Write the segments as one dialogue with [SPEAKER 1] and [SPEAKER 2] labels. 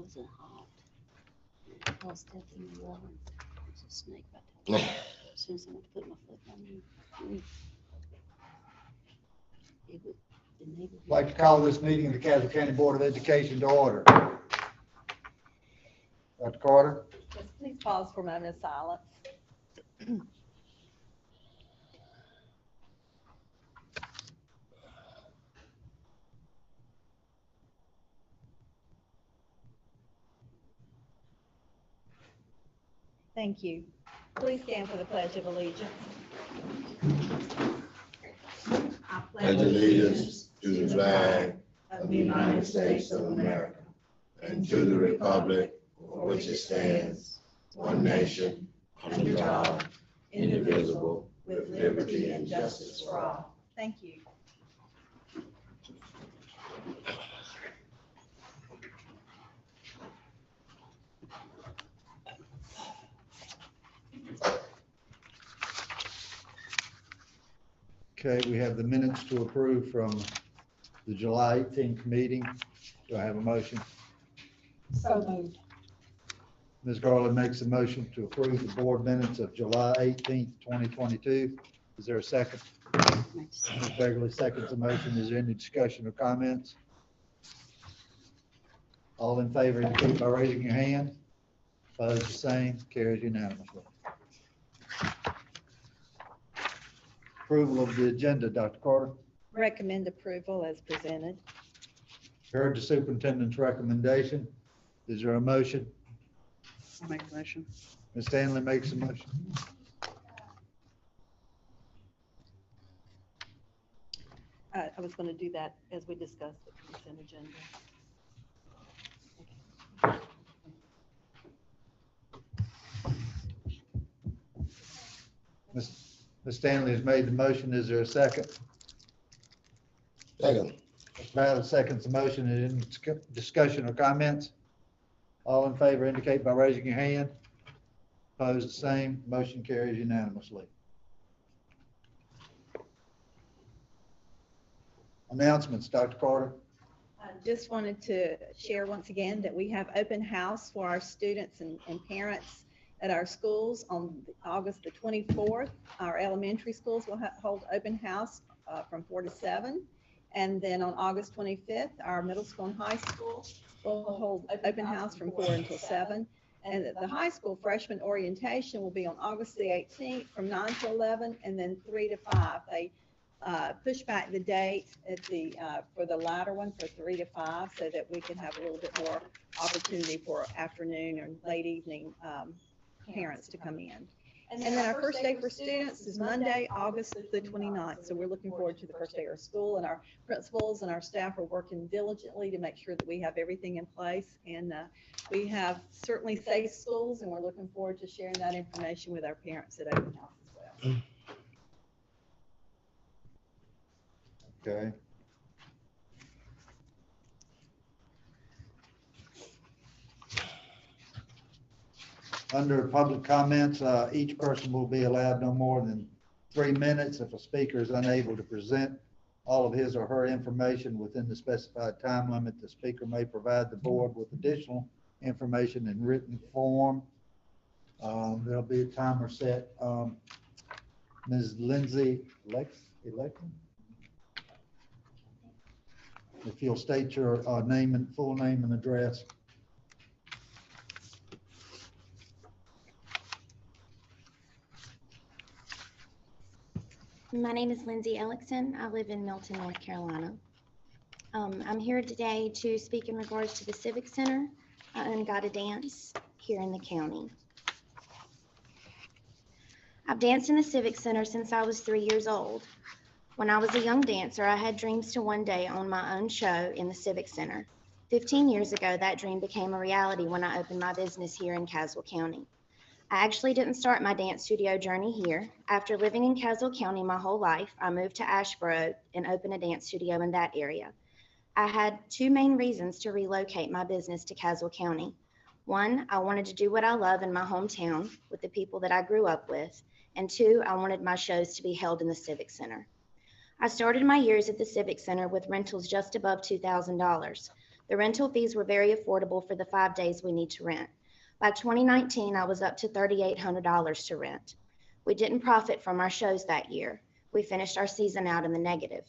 [SPEAKER 1] wasn't hot. I was stepped in the water. There's a snake right there. As soon as I went to put my foot on it, it was the neighborhood.
[SPEAKER 2] I'd like to call this meeting of the Castle County Board of Education to order. Dr. Carter?
[SPEAKER 3] Yes, please pause for a moment of silence. Thank you. Please stand for the Pledge of Allegiance. I
[SPEAKER 4] pledge allegiance to the flag of the United States of America and to the republic for which it stands, one nation, under God, indivisible, with liberty and justice for all.
[SPEAKER 3] Thank you.
[SPEAKER 2] Okay, we have the minutes to approve from the July 18th meeting. Do I have a motion?
[SPEAKER 3] So moved.
[SPEAKER 2] Ms. Garland makes a motion to approve the board minutes of July 18th, 2022. Is there a second? Ms. Begley seconds the motion. Is there any discussion or comments? All in favor, indicate by raising your hand. Opposed, the same. Carries unanimously. Approval of the agenda, Dr. Carter.
[SPEAKER 3] Recommend approval as presented.
[SPEAKER 2] Heard the superintendent's recommendation. Is there a motion?
[SPEAKER 1] I'll make a motion.
[SPEAKER 2] Ms. Stanley makes a motion.
[SPEAKER 3] I was going to do that as we discussed the consent agenda.
[SPEAKER 2] Ms. Stanley has made the motion. Is there a second?
[SPEAKER 4] Second.
[SPEAKER 2] Ms. Ballard seconds the motion. Is there any discussion or comments? All in favor indicate by raising your hand. Opposed, the same. Motion carries unanimously. Announcements, Dr. Carter.
[SPEAKER 3] I just wanted to share once again that we have open house for our students and parents at our schools on August the 24th. Our elementary schools will hold open house from 4 to 7. And then on August 25th, our middle school and high school will hold open house from 4 until 7. And the high school freshman orientation will be on August the 18th from 9 to 11 and then 3 to 5. They push back the date at for the latter one for 3 to 5 so that we can have a little bit more opportunity for afternoon or late evening parents to come in. And then our first day for students is Monday, August the 29th. So we're looking forward to the first day of school, and our principals and our staff are working diligently to make sure that we have everything in place. And we have certainly safe schools, and we're looking forward to sharing that information with our parents at open house as well.
[SPEAKER 2] Okay. Under public comments, each person will be allowed no more than 3 minutes. If a speaker is unable to present all of his or her information within the specified time limit, the speaker may provide the board with additional information in written form. There'll be a timer set. Ms. Lindsay Electon? If you'll state your name and full name and address.
[SPEAKER 5] My name is Lindsay Ellickson. I live in Milton, North Carolina. I'm here today to speak in regards to the Civic Center and Got a Dance here in the county. I've danced in the Civic Center since I was 3 years old. When I was a young dancer, I had dreams to one day own my own show in the Civic Center. 15 years ago, that dream became a reality when I opened my business here in Caswell County. I actually didn't start my dance studio journey here. After living in Caswell County my whole life, I moved to Asheboro and opened a dance studio in that area. I had two main reasons to relocate my business to Caswell County. One, I wanted to do what I love in my hometown with the people that I grew up with. And two, I wanted my shows to be held in the Civic Center. I started my years at the Civic Center with rentals just above $2,000. The rental fees were very affordable for the 5 days we need to rent. By 2019, I was up to $3,800 to rent. We didn't profit from our shows that year. We finished our season out in the negative.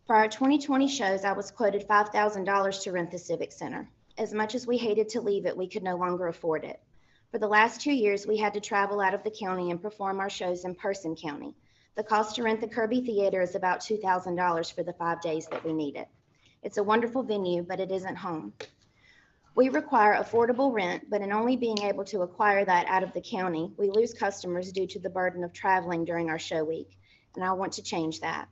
[SPEAKER 5] For our 2020 shows, I was quoted $5,000 to rent the Civic Center. As much as we hated to leave it, we could no longer afford it. For the last 2 years, we had to travel out of the county and perform our shows in Person County. The cost to rent the Kirby Theater is about $2,000 for the 5 days that we need it. It's a wonderful venue, but it isn't home. We require affordable rent, but in only being able to acquire that out of the county, we lose customers due to the burden of traveling during our show week, and I want to change that.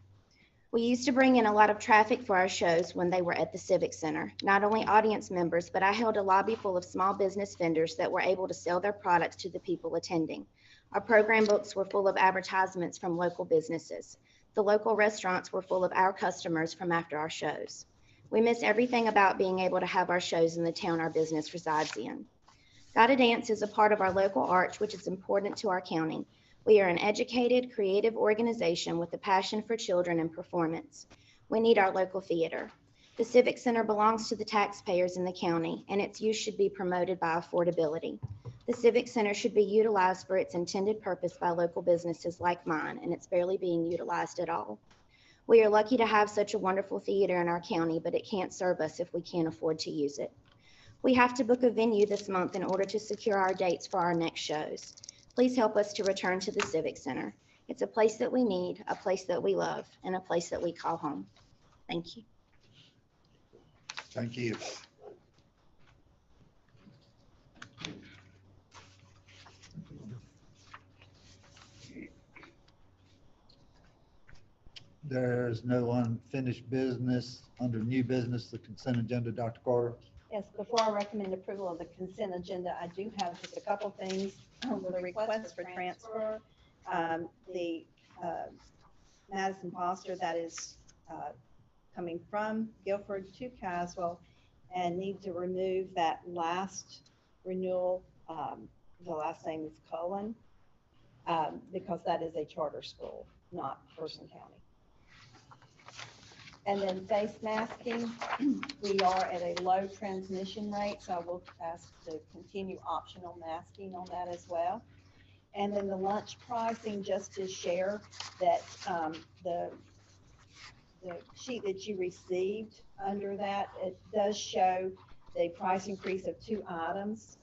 [SPEAKER 5] We used to bring in a lot of traffic for our shows when they were at the Civic Center. Not only audience members, but I held a lobby full of small business vendors that were able to sell their products to the people attending. Our program books were full of advertisements from local businesses. The local restaurants were full of our customers from after our shows. We miss everything about being able to have our shows in the town our business resides in. Gotta Dance is a part of our local arch, which is important to our county. We are an educated, creative organization with a passion for children and performance. We need our local theater. The Civic Center belongs to the taxpayers in the county, and its use should be promoted by affordability. The Civic Center should be utilized for its intended purpose by local businesses like mine, and it's barely being utilized at all. We are lucky to have such a wonderful theater in our county, but it can't serve us if we can't afford to use it. We have to book a venue this month in order to secure our dates for our next shows. Please help us to return to the Civic Center. It's a place that we need, a place that we love, and a place that we call home. Thank you.
[SPEAKER 2] Thank you. There's no unfinished business under new business, the consent agenda, Dr. Carter.
[SPEAKER 3] Yes, before I recommend approval of the consent agenda, I do have just a couple things with a request for transfer. The Madison Foster that is coming from Guilford to Caswell and need to remove that last renewal. The last name is Cullen because that is a charter school, not Person County. And then face masking, we are at a low transmission rate, so I will ask to continue optional masking on that as well. And then the lunch pricing, just to share that the sheet that you received under that, it does show the price increase of 2 items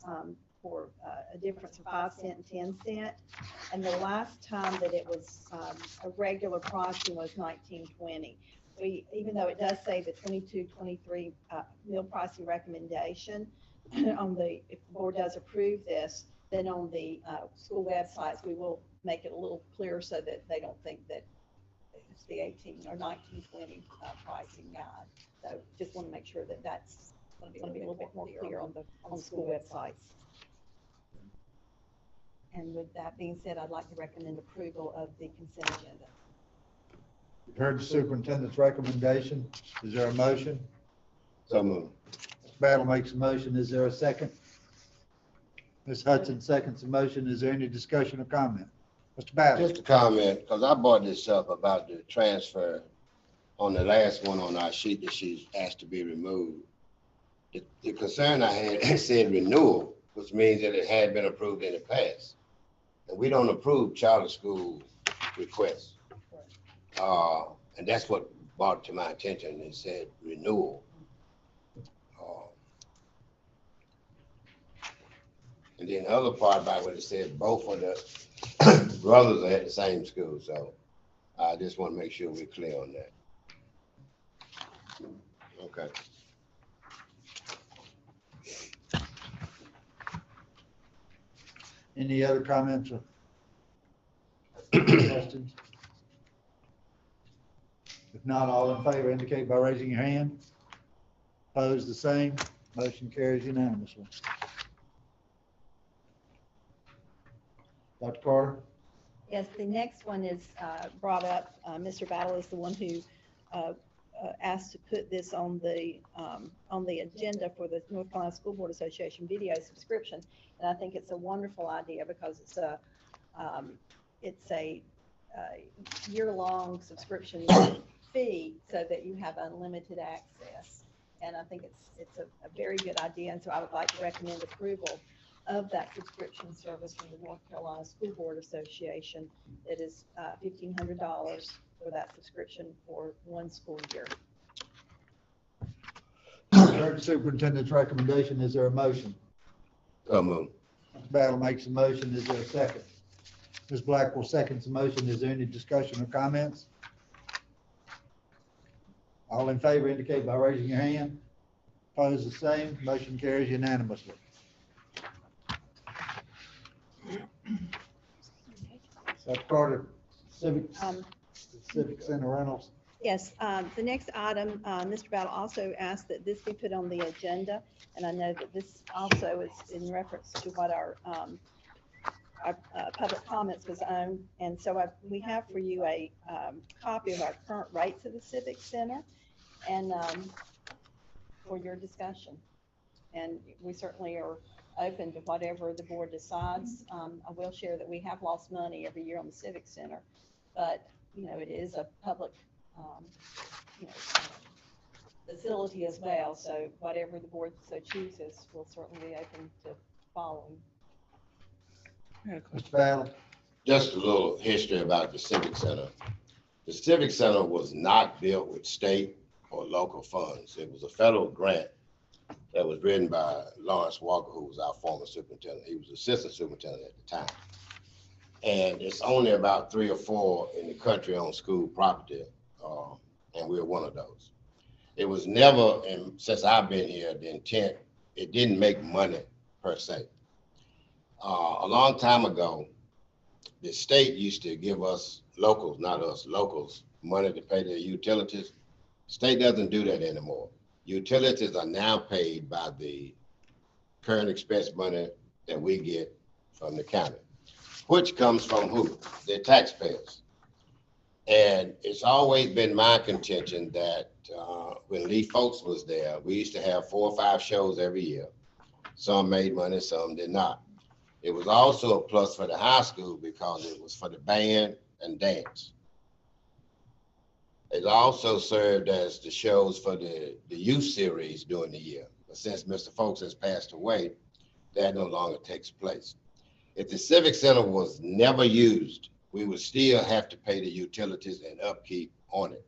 [SPEAKER 3] for a difference of 5 cents and 10 cents. And the last time that it was a regular pricing was $19.20. Even though it does say the 22-23 meal pricing recommendation on the, if the board does approve this, then on the school websites, we will make it a little clearer so that they don't think that it's the 18 or 1920 pricing guide. So just want to make sure that that's going to be a little bit more clear on the school websites. And with that being said, I'd like to recommend approval of the consent agenda.
[SPEAKER 2] You've heard the superintendent's recommendation. Is there a motion?
[SPEAKER 4] So moved.
[SPEAKER 2] Mr. Battle makes a motion. Is there a second? Ms. Hudson seconds the motion. Is there any discussion or comment? Mr. Battle?
[SPEAKER 4] Just a comment, because I brought this up about the transfer on the last one on our sheet that she's asked to be removed. The concern I had said renewal, which means that it had been approved in the past. And we don't approve charter school requests. And that's what brought it to my attention. It said renewal. And then the other part about what it said, both of the brothers are at the same school. So I just want to make sure we're clear on that. Okay.
[SPEAKER 2] Any other comments or questions? If not, all in favor indicate by raising your hand. Opposed, the same. Motion carries unanimously. Dr. Carter?
[SPEAKER 3] Yes, the next one is brought up. Mr. Battle is the one who asked to put this on the agenda for the North Carolina School Board Association video subscription. And I think it's a wonderful idea because it's a year-long subscription fee so that you have unlimited access. And I think it's a very good idea. And so I would like to recommend approval of that subscription service from the North Carolina School Board Association. It is $1,500 for that subscription for 1 school year.
[SPEAKER 2] Heard the superintendent's recommendation. Is there a motion?
[SPEAKER 4] So moved.
[SPEAKER 2] Mr. Battle makes a motion. Is there a second? Ms. Blackwell seconds the motion. Is there any discussion or comments? All in favor indicate by raising your hand. Opposed, the same. Motion carries unanimously. That's part of Civic Center rentals.
[SPEAKER 3] Yes, the next item, Mr. Battle also asked that this be put on the agenda, and I know that this also is in reference to what our public comments was on. And so we have for you a copy of our current rates of the Civic Center and for your discussion. And we certainly are open to whatever the board decides. I will share that we have lost money every year on the Civic Center, but it is a public facility as well. So whatever the board so chooses, we'll certainly be open to following.
[SPEAKER 2] Mr. Battle?
[SPEAKER 4] Just a little history about the Civic Center. The Civic Center was not built with state or local funds. It was a federal grant that was written by Lawrence Walker, who was our former superintendent. He was assistant superintendent at the time. And it's only about 3 or 4 in the country on school property, and we're one of those. It was never, and since I've been here, the intent, it didn't make money per se. A long time ago, the state used to give us locals, not us, locals, money to pay their utilities. State doesn't do that anymore. Utilities are now paid by the current expense money that we get from the county, which comes from who? The taxpayers. And it's always been my contention that when Lee Folks was there, we used to have 4 or 5 shows every year. Some made money, some did not. It was also a plus for the high school because it was for the band and dance. It also served as the shows for the youth series during the year. But since Mr. Folks has passed away, that no longer takes place. If the Civic Center was never used, we would still have to pay the utilities and upkeep on it.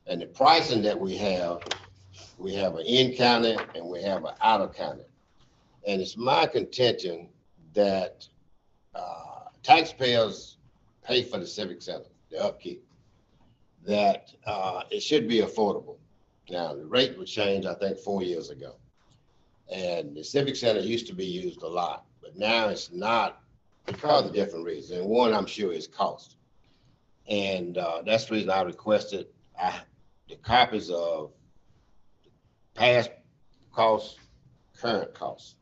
[SPEAKER 4] And the pricing that we have an in-county and we have an out-of-county. And it's my contention that taxpayers pay for the Civic Center, the upkeep, that it should be affordable. Now, the rate was changed, I think, 4 years ago. And the Civic Center used to be used a lot, but now it's not because of different reasons. And one, I'm sure, is cost. And that's the reason I requested the copies of past costs, current costs.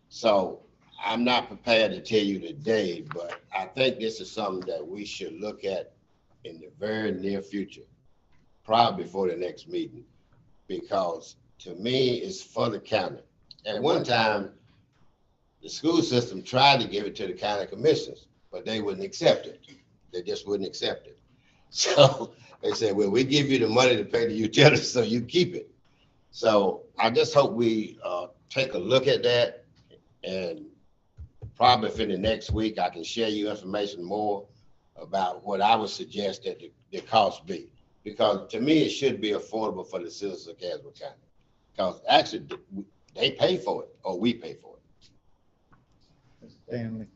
[SPEAKER 4] So I'm not prepared to tell you today, but I think this is something that we should look at in the very near future, probably before the next meeting, because to me, it's for the county. At one time, the school system tried to give it to the county commissioners, but they wouldn't accept it. They just wouldn't accept it. So they said, well, we give you the money to pay the utilities, so you keep it. So I just hope we take a look at that, and probably for the next week, I can share you information more about what I would suggest that the cost be. Because to me, it should be affordable for the citizens of Caswell County. Because actually, they pay for it, or we pay for it.
[SPEAKER 2] Stanley.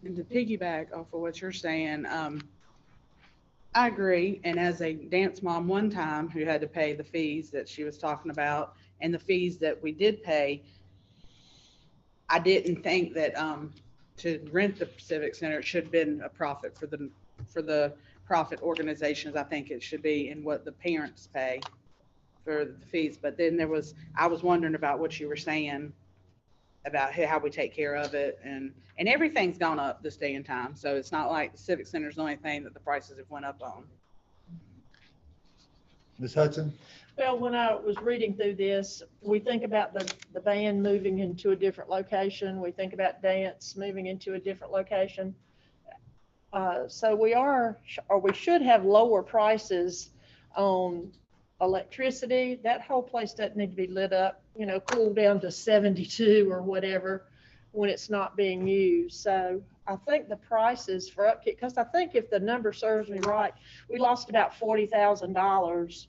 [SPEAKER 6] And to piggyback off of what you're saying, I agree. And as a dance mom one time who had to pay the fees that she was talking about and the fees that we did pay, I didn't think that to rent the Civic Center, it should have been a profit for the profit organizations. I think it should be in what the parents pay for the fees. But then I was wondering about what you were saying about how we take care of it, and everything's gone up this day and time. So it's not like the Civic Center is the only thing that the prices have went up on.
[SPEAKER 2] Ms. Hudson?
[SPEAKER 7] Well, when I was reading through this, we think about the band moving into a different location. We think about dance moving into a different location. So we should have lower prices on electricity. That whole place doesn't need to be lit up, cooled down to 72 or whatever when it's not being used. So I think the prices for upkeep, because I think if the number serves me right, we lost about $40,000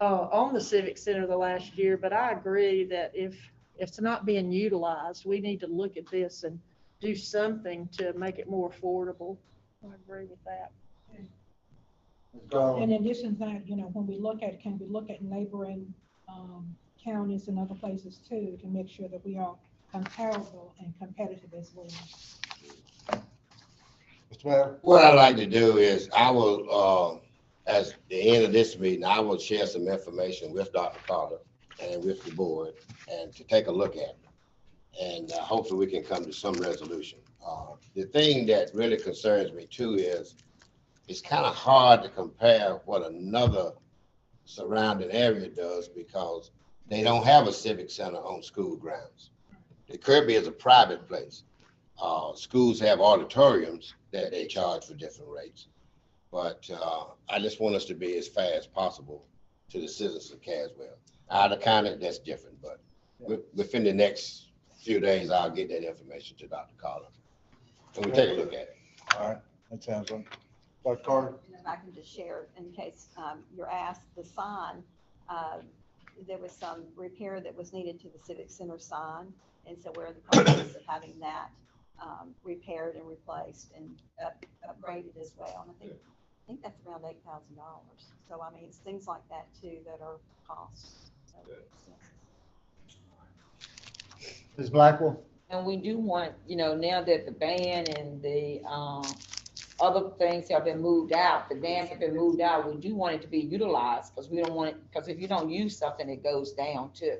[SPEAKER 7] on the Civic Center the last year. But I agree that if it's not being utilized, we need to look at this and do something to make it more affordable. I agree with that.
[SPEAKER 2] Ms. Garland?
[SPEAKER 8] In addition to that, when we look at, can we look at neighboring counties and other places too, to make sure that we are comparable and competitive as well?
[SPEAKER 2] Mr. Mayor?
[SPEAKER 4] What I'd like to do is I will, at the end of this meeting, I will share some information with Dr. Carter and with the board and to take a look at it. And hopefully we can come to some resolution. The thing that really concerns me too is it's kind of hard to compare what another surrounding area does because they don't have a civic center on school grounds. The Kirby is a private place. Schools have auditoriums that they charge for different rates. But I just want us to be as fair as possible to the citizens of Caswell. Out of county, that's different, but within the next few days, I'll get that information to Dr. Carter. And we'll take a look at it.
[SPEAKER 2] All right, that sounds good. Dr. Carter?
[SPEAKER 3] And if I can just share, in case you're asked, the sign, there was some repair that was needed to the Civic Center sign. And so we're in the process of having that repaired and replaced and upgraded as well. And I think that's around $8,000. So, I mean, it's things like that too that are costs. So,
[SPEAKER 2] Ms. Blackwell?
[SPEAKER 9] And we do want, now that the band and the other things have been moved out, the dams have been moved out, we do want it to be utilized because we don't want it, because if you don't use something, it goes down too.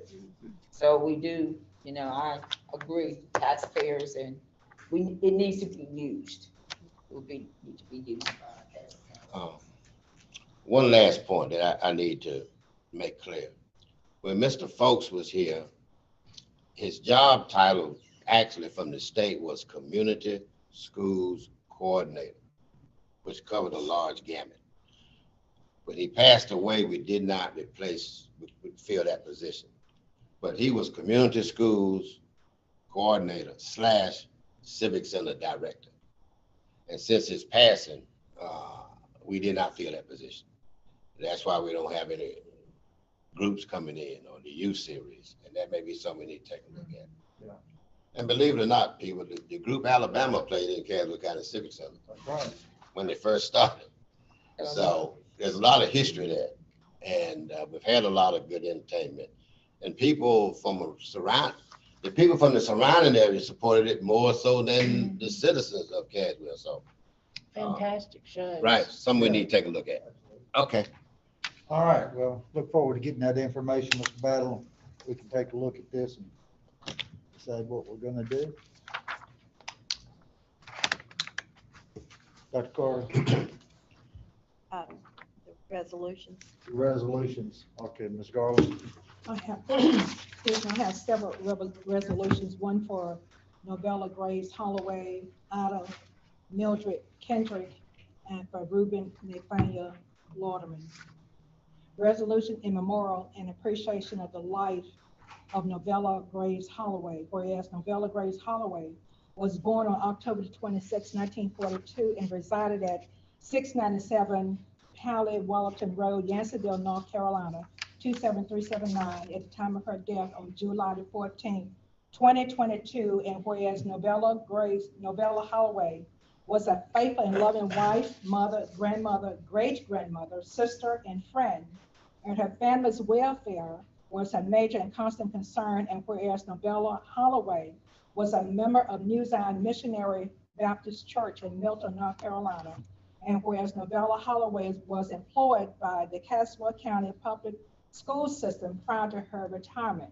[SPEAKER 9] So we do, I agree, taxpayers, and it needs to be used. It would need to be used.
[SPEAKER 4] One last point that I need to make clear. When Mr. Folks was here, his job title actually from the state was Community Schools Coordinator, which covered a large gamut. When he passed away, we did not fill that position. But he was Community Schools Coordinator / Civic Center Director. And since his passing, we did not fill that position. That's why we don't have any groups coming in on the youth series. And that may be something we need to take a look at.
[SPEAKER 2] Yeah.
[SPEAKER 4] And believe it or not, people, the group Alabama played in Caswell County Civic Center
[SPEAKER 2] Right.
[SPEAKER 4] when they first started. So there's a lot of history there. And we've had a lot of good entertainment. And people from the surrounding area supported it more so than the citizens of Caswell. So
[SPEAKER 7] Fantastic show.
[SPEAKER 4] right, something we need to take a look at. Okay.
[SPEAKER 2] All right, well, look forward to getting that information, Mr. Battle. We can take a look at this and decide what we're gonna do. Dr. Carter?
[SPEAKER 3] the resolutions.
[SPEAKER 2] Resolutions. Okay, Ms. Garland?
[SPEAKER 8] I have several resolutions, one for Novella Grace Holloway, Ada Mildred Kendrick, and for Ruben Nathaniel Lauderman. Resolution in memorial and appreciation of the life of Novella Grace Holloway, whereas Novella Grace Holloway was born on October 26, 1942, and resided at 697 Pally Wallerton Road, Yanceyville, North Carolina, 27379 at the time of her death on July the 14th, 2022. And whereas Novella Holloway was a faithful and loving wife, mother, grandmother, great-grandmother, sister, and friend, and her family's welfare was a major and constant concern. And whereas Novella Holloway was a member of New Zion Missionary Baptist Church in Milton, North Carolina, and whereas Novella Holloway was employed by the Caswell County Public School System prior to her retirement.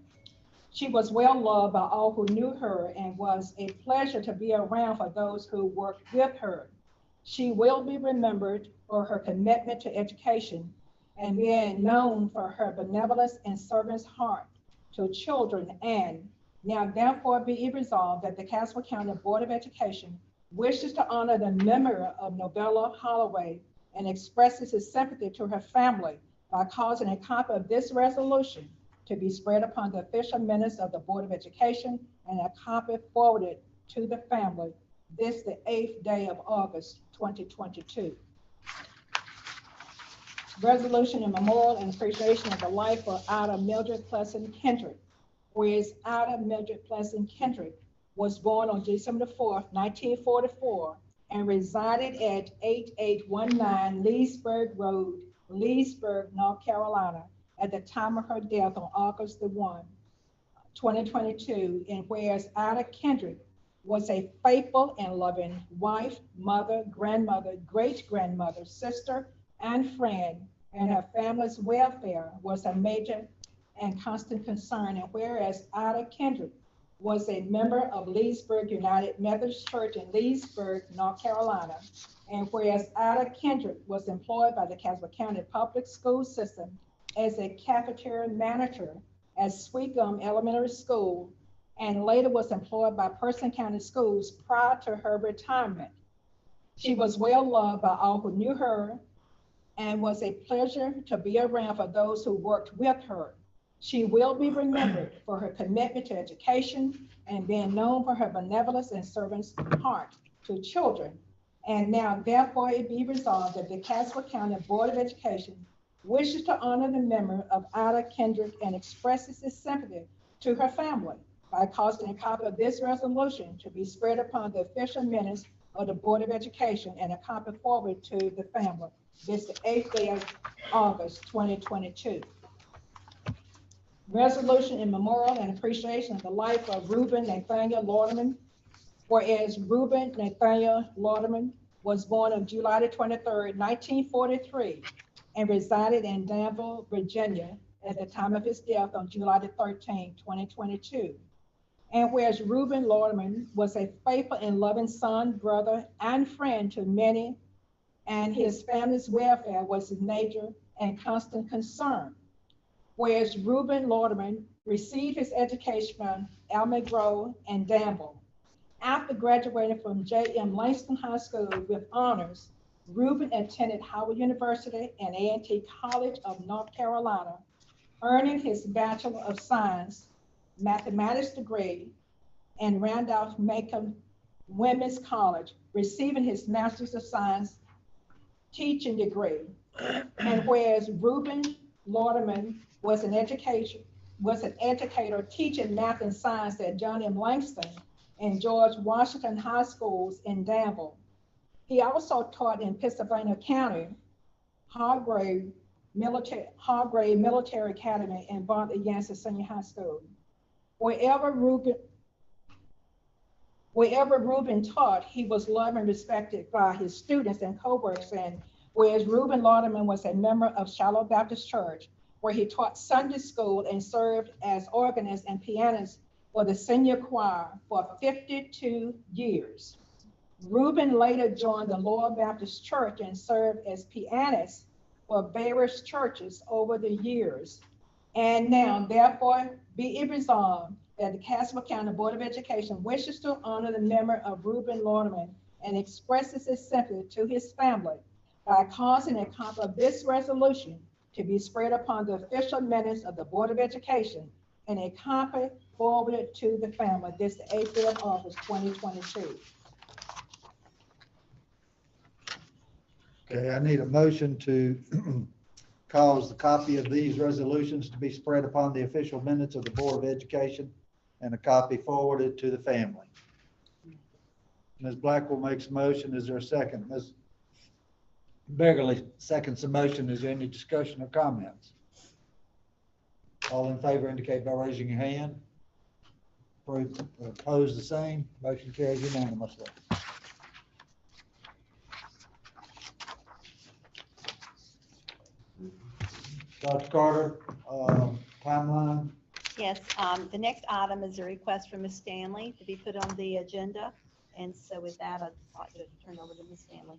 [SPEAKER 8] She was well loved by all who knew her and was a pleasure to be around for those who worked with her. She will be remembered for her commitment to education and being known for her benevolence and servant's heart to children. And now therefore be it resolved that the Caswell County Board of Education wishes to honor the memory of Novella Holloway and expresses its sympathy to her family, by causing a copy of this resolution to be spread upon the official minutes of the Board of Education and a copy forwarded to the family this the 8th day of August, 2022. Resolution in memorial and appreciation of the life of Ida Mildred Pleasant Kendrick. Whereas Ida Mildred Pleasant Kendrick was born on December 4th, 1944, and resided at 8819 Leesburg Road, Leesburg, North Carolina, at the time of her death on August 1, 2022. And whereas Ida Kendrick was a faithful and loving wife, mother, grandmother, great-grandmother, sister, and friend, and her family's welfare was a major and constant concern. And whereas Ida Kendrick was a member of Leesburg United Methodist Church in Leesburg, North Carolina, and whereas Ida Kendrick was employed by the Caswell County Public School System as a cafeteria manager at Sweetgum Elementary School, and later was employed by Person County Schools prior to her retirement. She was well loved by all who knew her and was a pleasure to be around for those who worked with her. She will be remembered for her commitment to education and being known for her benevolence and servant's heart to children. And now therefore it be resolved that the Caswell County Board of Education wishes to honor the memory of Ida Kendrick and expresses its sympathy to her family by causing a copy of this resolution to be spread upon the official minutes of the Board of Education and a copy forwarded to the family. This the 8th day of August, 2022. Resolution in memorial and appreciation of the life of Reuben Nathaniel Lauderman. Whereas Reuben Nathaniel Lauderman was born on July the 23rd, 1943, and resided in Danville, Virginia, at the time of his death on July the 13th, 2022. And whereas Reuben Lauderman was a faithful and loving son, brother, and friend to many, and his family's welfare was his major and constant concern. Whereas Reuben Lauderman received his education from Elmer Grove and Danville. After graduating from J.M. Langston High School with honors, Reuben attended Howard University and A&T College of North Carolina, earning his Bachelor of Science, Mathematics degree, and Randolph-Macon Women's College, receiving his Master's of Science teaching degree. And whereas Reuben Lauderman was an educator teaching math and science at John M. Langston and George Washington High Schools in Danville. He also taught in Pennsylvania County, Hargrave Military Academy, and Bartlett Yancey Senior High School. Wherever Reuben taught, he was loved and respected by his students and co-workers. And whereas Reuben Lauderman was a member of Shiloh Baptist Church, where he taught Sunday school and served as organist and pianist for the senior choir for 52 years. Reuben later joined the Lower Baptist Church and served as pianist for various churches over the years. And now, therefore, be it resolved that the Caswell County Board of Education wishes to honor the memory of Reuben Lauderman and expresses its sympathy to his family by causing a copy of this resolution to be spread upon the official minutes of the Board of Education and a copy forwarded to the family this the 8th day of August, 2022.
[SPEAKER 2] Okay, I need a motion to cause the copy of these resolutions to be spread upon the official minutes of the Board of Education and a copy forwarded to the family. Ms. Blackwell makes a motion. Is there a second? Ms. Begley seconds the motion. Is there any discussion or comments? All in favor indicate by raising your hand. Opposed, the same. Motion carries unanimously. Dr. Carter, timeline.
[SPEAKER 3] Yes, the next item is a request from Ms. Stanley to be put on the agenda. And so with that, I'd like to turn over to Ms. Stanley.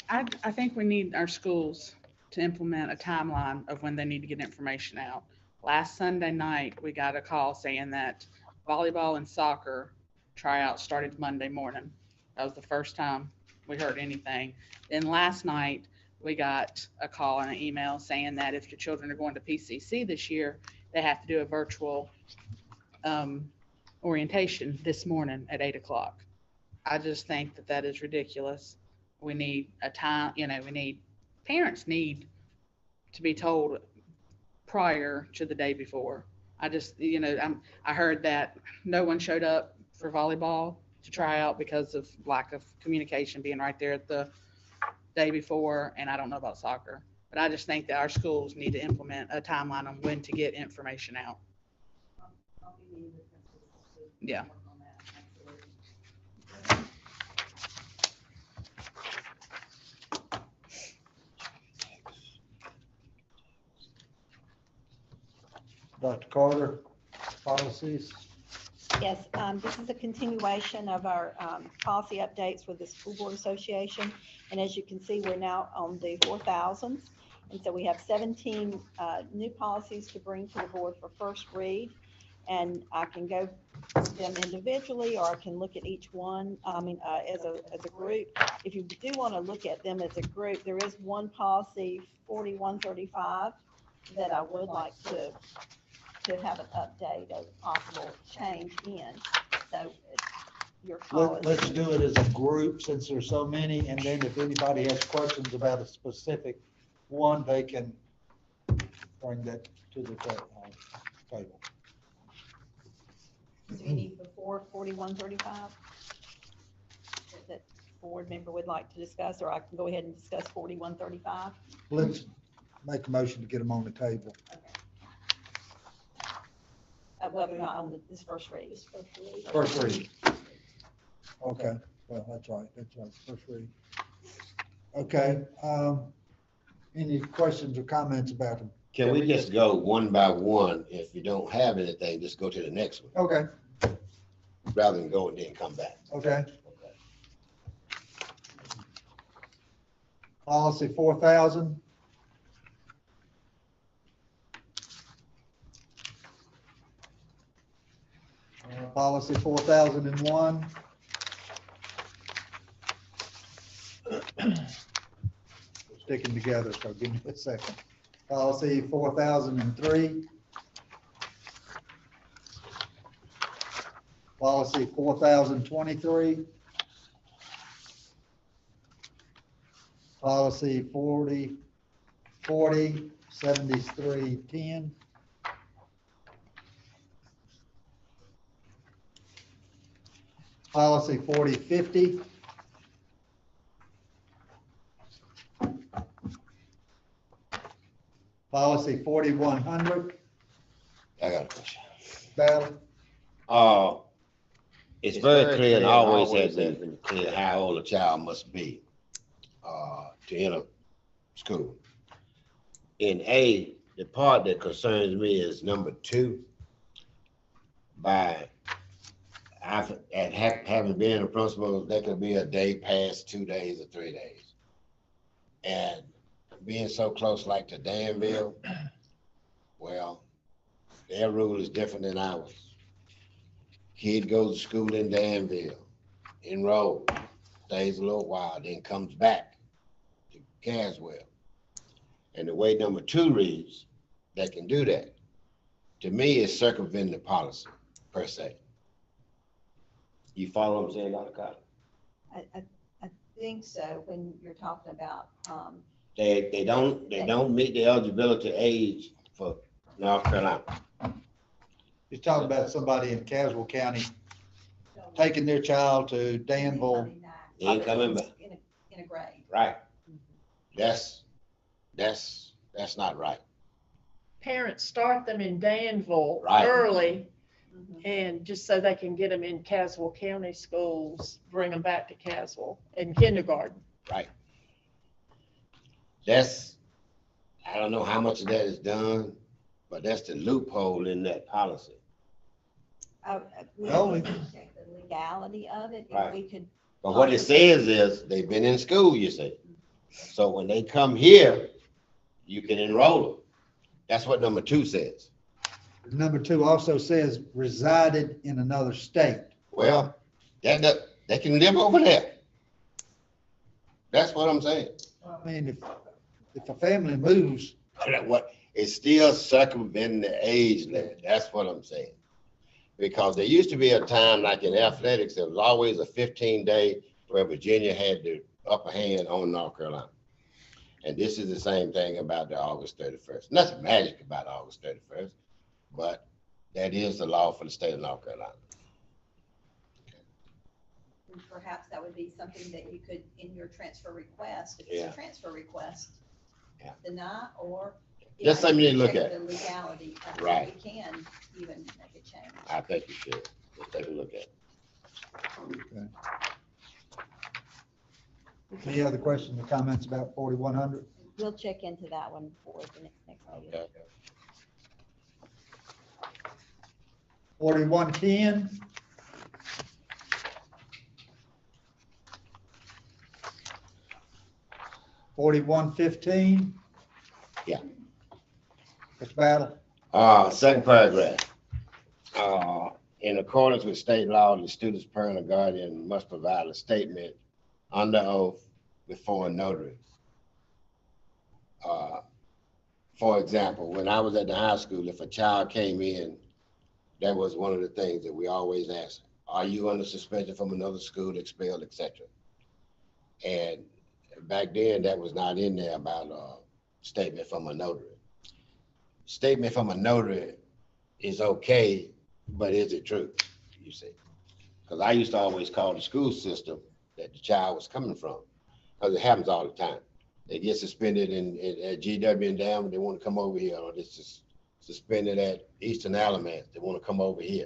[SPEAKER 6] I think we need our schools to implement a timeline of when they need to get information out. Last Sunday night, we got a call saying that volleyball and soccer tryouts started Monday morning. That was the first time we heard anything. Then last night, we got a call and an email saying that if your children are going to PCC this year, they have to do a virtual orientation this morning at 8 o'clock. I just think that that is ridiculous. We need a time, parents need to be told prior to the day before. I just, I heard that no one showed up for volleyball to try out because of lack of communication being right there at the day before, and I don't know about soccer. But I just think that our schools need to implement a timeline on when to get information out. Yeah.
[SPEAKER 2] Dr. Carter, policies.
[SPEAKER 3] Yes, this is a continuation of our policy updates with the School Board Association. And as you can see, we're now on the 4,000s. And so we have 17 new policies to bring to the board for first read. And I can go through them individually, or I can look at each one, as a group. If you do want to look at them as a group, there is one policy, 4135, that I would like to have an update of possible change in. So it's your call.
[SPEAKER 2] Let's do it as a group since there's so many, and then if anybody has questions about a specific one, they can bring that to the table.
[SPEAKER 3] Is there any before 4135 that board member would like to discuss, or I can go ahead and discuss 4135?
[SPEAKER 2] Let's make a motion to get them on the table.
[SPEAKER 3] Okay. Well, we're not on this first read.
[SPEAKER 2] First read. Okay, well, that's right, first read. Okay, any questions or comments about them?
[SPEAKER 4] Can we just go one by one? If you don't have anything, just go to the next one,
[SPEAKER 2] Okay,
[SPEAKER 4] rather than go and then come back.
[SPEAKER 2] okay. Policy 4,000. Policy 4001. Sticking together, so give me a second. Policy 4003. Policy 4023. Policy 7310. Policy 4050. Policy 4100.
[SPEAKER 4] I got a question.
[SPEAKER 2] Ballot.
[SPEAKER 4] It's very clear and always has been clear how old a child must be to enter school. In A, the part that concerns me is number 2. Having been a principal, there could be a day past 2 days or 3 days. And being so close like to Danville, well, their rule is different than ours. Kid goes to school in Danville, enroll, stays a little while, then comes back to Caswell. And the way number 2 reads, they can do that. To me, it's circumventing the policy, per se. You follow what I'm saying, Dr. Carter?
[SPEAKER 3] I think so, when you're talking about,
[SPEAKER 4] They don't meet the eligibility age for North Carolina.
[SPEAKER 2] He's talking about somebody in Caswell County taking their child to Danville.
[SPEAKER 4] He ain't coming back.
[SPEAKER 3] In a grade.
[SPEAKER 4] Right. That's not right.
[SPEAKER 7] Parents start them in Danville
[SPEAKER 4] Right.
[SPEAKER 7] early,
[SPEAKER 3] Mhm.
[SPEAKER 7] and just so they can get them in Caswell County schools, bring them back to Caswell in kindergarten.
[SPEAKER 4] Right. I don't know how much of that is done, but that's the loophole in that policy.
[SPEAKER 3] We
[SPEAKER 2] Well,
[SPEAKER 3] have to check the legality of it,
[SPEAKER 4] Right.
[SPEAKER 3] if we could.
[SPEAKER 4] But what it says is they've been in school, you see. So when they come here, you can enroll them. That's what number 2 says.
[SPEAKER 2] Number 2 also says resided in another state.
[SPEAKER 4] Well, they can live over there. That's what I'm saying.
[SPEAKER 2] I mean, if a family moves,
[SPEAKER 4] What, it's still circumventing the age limit. That's what I'm saying. Because there used to be a time like in athletics, there was always a 15-day where Virginia had the upper hand on North Carolina. And this is the same thing about the August 31st. Nothing magic about August 31st, but that is the law for the state of North Carolina.
[SPEAKER 3] And perhaps that would be something that you could, in your transfer request, if
[SPEAKER 4] Yeah.
[SPEAKER 3] it's a transfer request,
[SPEAKER 4] Yeah.
[SPEAKER 3] deny or.
[SPEAKER 4] That's something you need to look
[SPEAKER 3] check
[SPEAKER 4] at.
[SPEAKER 3] The legality.
[SPEAKER 4] Right.
[SPEAKER 3] We can even make a change.
[SPEAKER 4] I think you should. Let's take a look at it.
[SPEAKER 2] any other questions or comments about 4100?
[SPEAKER 1] We'll check into that one for the next meeting.
[SPEAKER 4] Okay.
[SPEAKER 2] 4110. 4115.
[SPEAKER 4] Yeah.
[SPEAKER 2] Mr. Battle?
[SPEAKER 4] Second paragraph. In accordance with state law, the student's parent or guardian must provide a statement under oath before a notary. For example, when I was at the high school, if a child came in, that was one of the things that we always asked. Are you under suspension from another school, expelled, etc.? And back then, that was not in there about a statement from a notary. Statement from a notary is okay, but is it true? You see, because I used to always call the school system that the child was coming from, because it happens all the time. They get suspended at GW and down, they want to come over here, or they just suspended at Eastern Alamance, they want to come over here.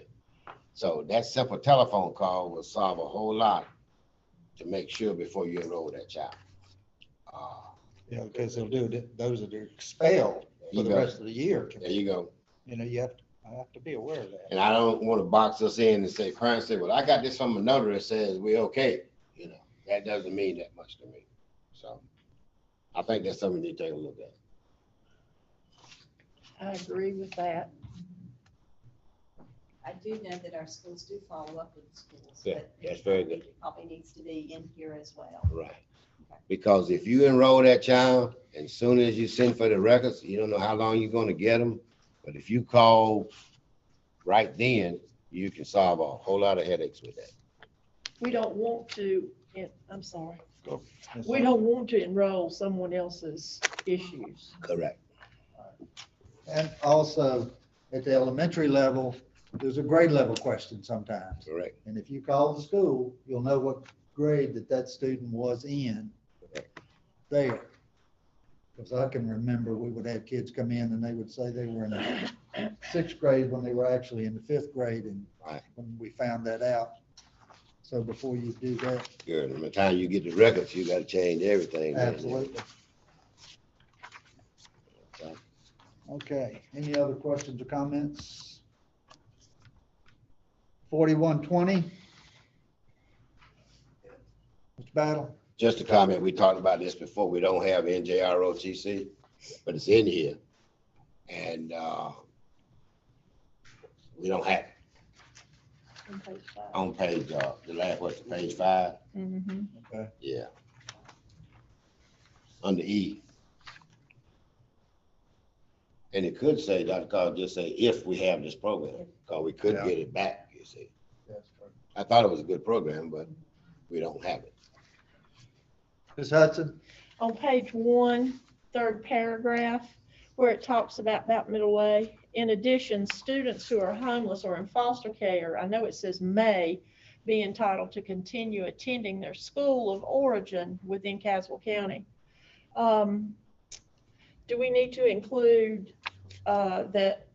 [SPEAKER 4] So that simple telephone call will solve a whole lot to make sure before you enroll that child.
[SPEAKER 2] Yeah, because they'll do it, those that are expelled for the rest of the year.
[SPEAKER 4] There you go.
[SPEAKER 2] You know, I have to be aware of that.
[SPEAKER 4] And I don't want to box us in and say, parents say, well, I got this from a notary that says we're okay. You know, that doesn't mean that much to me. So I think that's something we need to take a look at.
[SPEAKER 7] I agree with that.
[SPEAKER 3] I do know that our schools do follow up with the schools.
[SPEAKER 4] Yeah,
[SPEAKER 3] but
[SPEAKER 4] that's very good.
[SPEAKER 3] It probably needs to be in here as well.
[SPEAKER 4] Right. Because if you enroll that child, and as soon as you send for the records, you don't know how long you're going to get them. But if you call right then, you can solve a whole lot of headaches with that.
[SPEAKER 7] We don't want to, I'm sorry,
[SPEAKER 2] Yes,
[SPEAKER 7] we
[SPEAKER 2] sir.
[SPEAKER 7] don't want to enroll someone else's issues.
[SPEAKER 4] Correct.
[SPEAKER 2] And also, at the elementary level, there's a grade level question sometimes.
[SPEAKER 4] Correct.
[SPEAKER 2] And if you call the school, you'll know what grade that student was in there. Because I can remember we would have kids come in and they would say they were in the 6th grade when they were actually in the 5th grade, and
[SPEAKER 4] Right.
[SPEAKER 2] when we found that out. So before you do that,
[SPEAKER 4] Good. And by the time you get the records, you got to change everything.
[SPEAKER 2] absolutely.
[SPEAKER 4] Okay.
[SPEAKER 2] Okay, any other questions or comments? 4120. Mr. Battle?
[SPEAKER 4] Just a comment, we talked about this before, we don't have NJROTC, but it's in here. And we don't have it
[SPEAKER 7] On page 5.
[SPEAKER 4] on page, the last, what's page 5?
[SPEAKER 7] Mhm.
[SPEAKER 2] Okay.
[SPEAKER 4] Yeah. Under E. And it could say, Dr. Carl, just say, if we have this program, because we could
[SPEAKER 2] Yeah.
[SPEAKER 4] get it back, you see.
[SPEAKER 2] That's true.
[SPEAKER 4] I thought it was a good program, but we don't have it.
[SPEAKER 2] Ms. Hudson?
[SPEAKER 7] On page 1, third paragraph, where it talks about middle way. In addition, students who are homeless or in foster care, I know it says may be entitled to continue attending their school of origin within Caswell County. Do we need to include that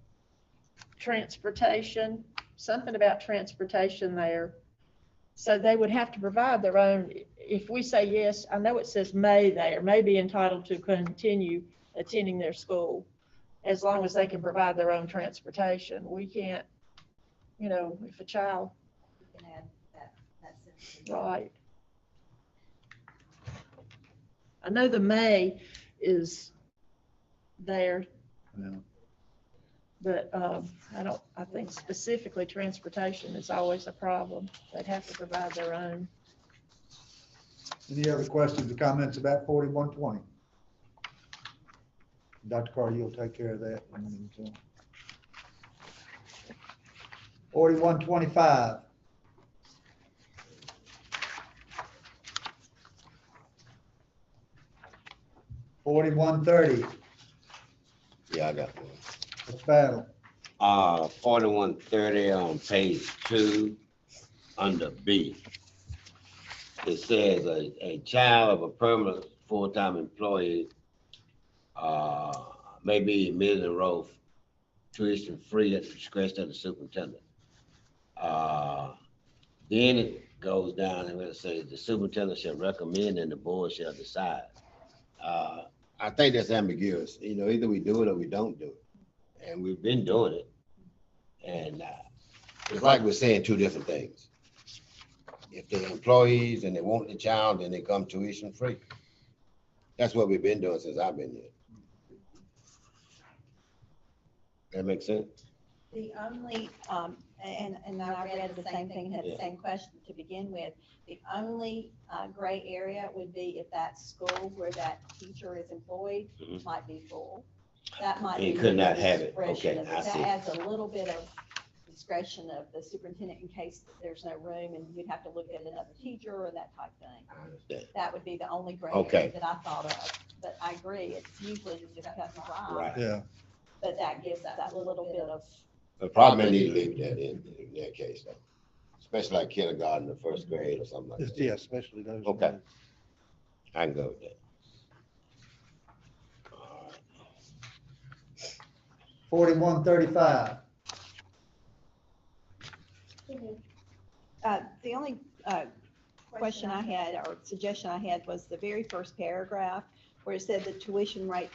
[SPEAKER 7] transportation, something about transportation there? So they would have to provide their own, if we say yes, I know it says may there, may be entitled to continue attending their school, as long as they can provide their own transportation. We can't, you know, if a child,
[SPEAKER 3] You can add that sentence.
[SPEAKER 7] right. I know the may is there,
[SPEAKER 2] Yeah.
[SPEAKER 7] but I think specifically transportation is always a problem. They'd have to provide their own.
[SPEAKER 2] Any other questions or comments about 4120? Dr. Carter, you'll take care of that. 4125. $4130.
[SPEAKER 10] Yeah, I got one.
[SPEAKER 2] Ms. Battle.
[SPEAKER 10] 4130 on page 2, under B. It says a child of a permanent full-time employee may be admitted and enrolled tuition free at the discretion of the superintendent. Then it goes down and it says the superintendent shall recommend and the board shall decide. I think that's ambiguous. You know, either we do it or we don't do it. And we've been doing it. And it's like we're saying two different things. If they're employees and they want the child, then they come tuition free. That's what we've been doing since I've been here. That makes sense?
[SPEAKER 3] The only, and I read the same thing, had the same question to begin with. The only gray area would be if that school where that teacher is employed might be full. That might be.
[SPEAKER 10] You could not have it.
[SPEAKER 3] discretion
[SPEAKER 10] Okay,
[SPEAKER 3] of it.
[SPEAKER 10] I see.
[SPEAKER 3] That adds a little bit of discretion of the superintendent in case there's no room and you'd have to look at another teacher or that type thing.
[SPEAKER 10] I understand.
[SPEAKER 3] That would be the only gray
[SPEAKER 10] Okay.
[SPEAKER 3] area that I thought of. But I agree, it's usually just cut and dry.
[SPEAKER 10] Right.
[SPEAKER 2] Yeah.
[SPEAKER 3] But that gives that little bit of.
[SPEAKER 10] But probably need to leave that in that case, though. Especially like kindergarten or first grade or something like that.
[SPEAKER 2] Yeah, especially those.
[SPEAKER 10] Okay. I can go with that. All right.
[SPEAKER 2] 4135.
[SPEAKER 3] The only question I had or suggestion I had was the very first paragraph where it said the tuition rate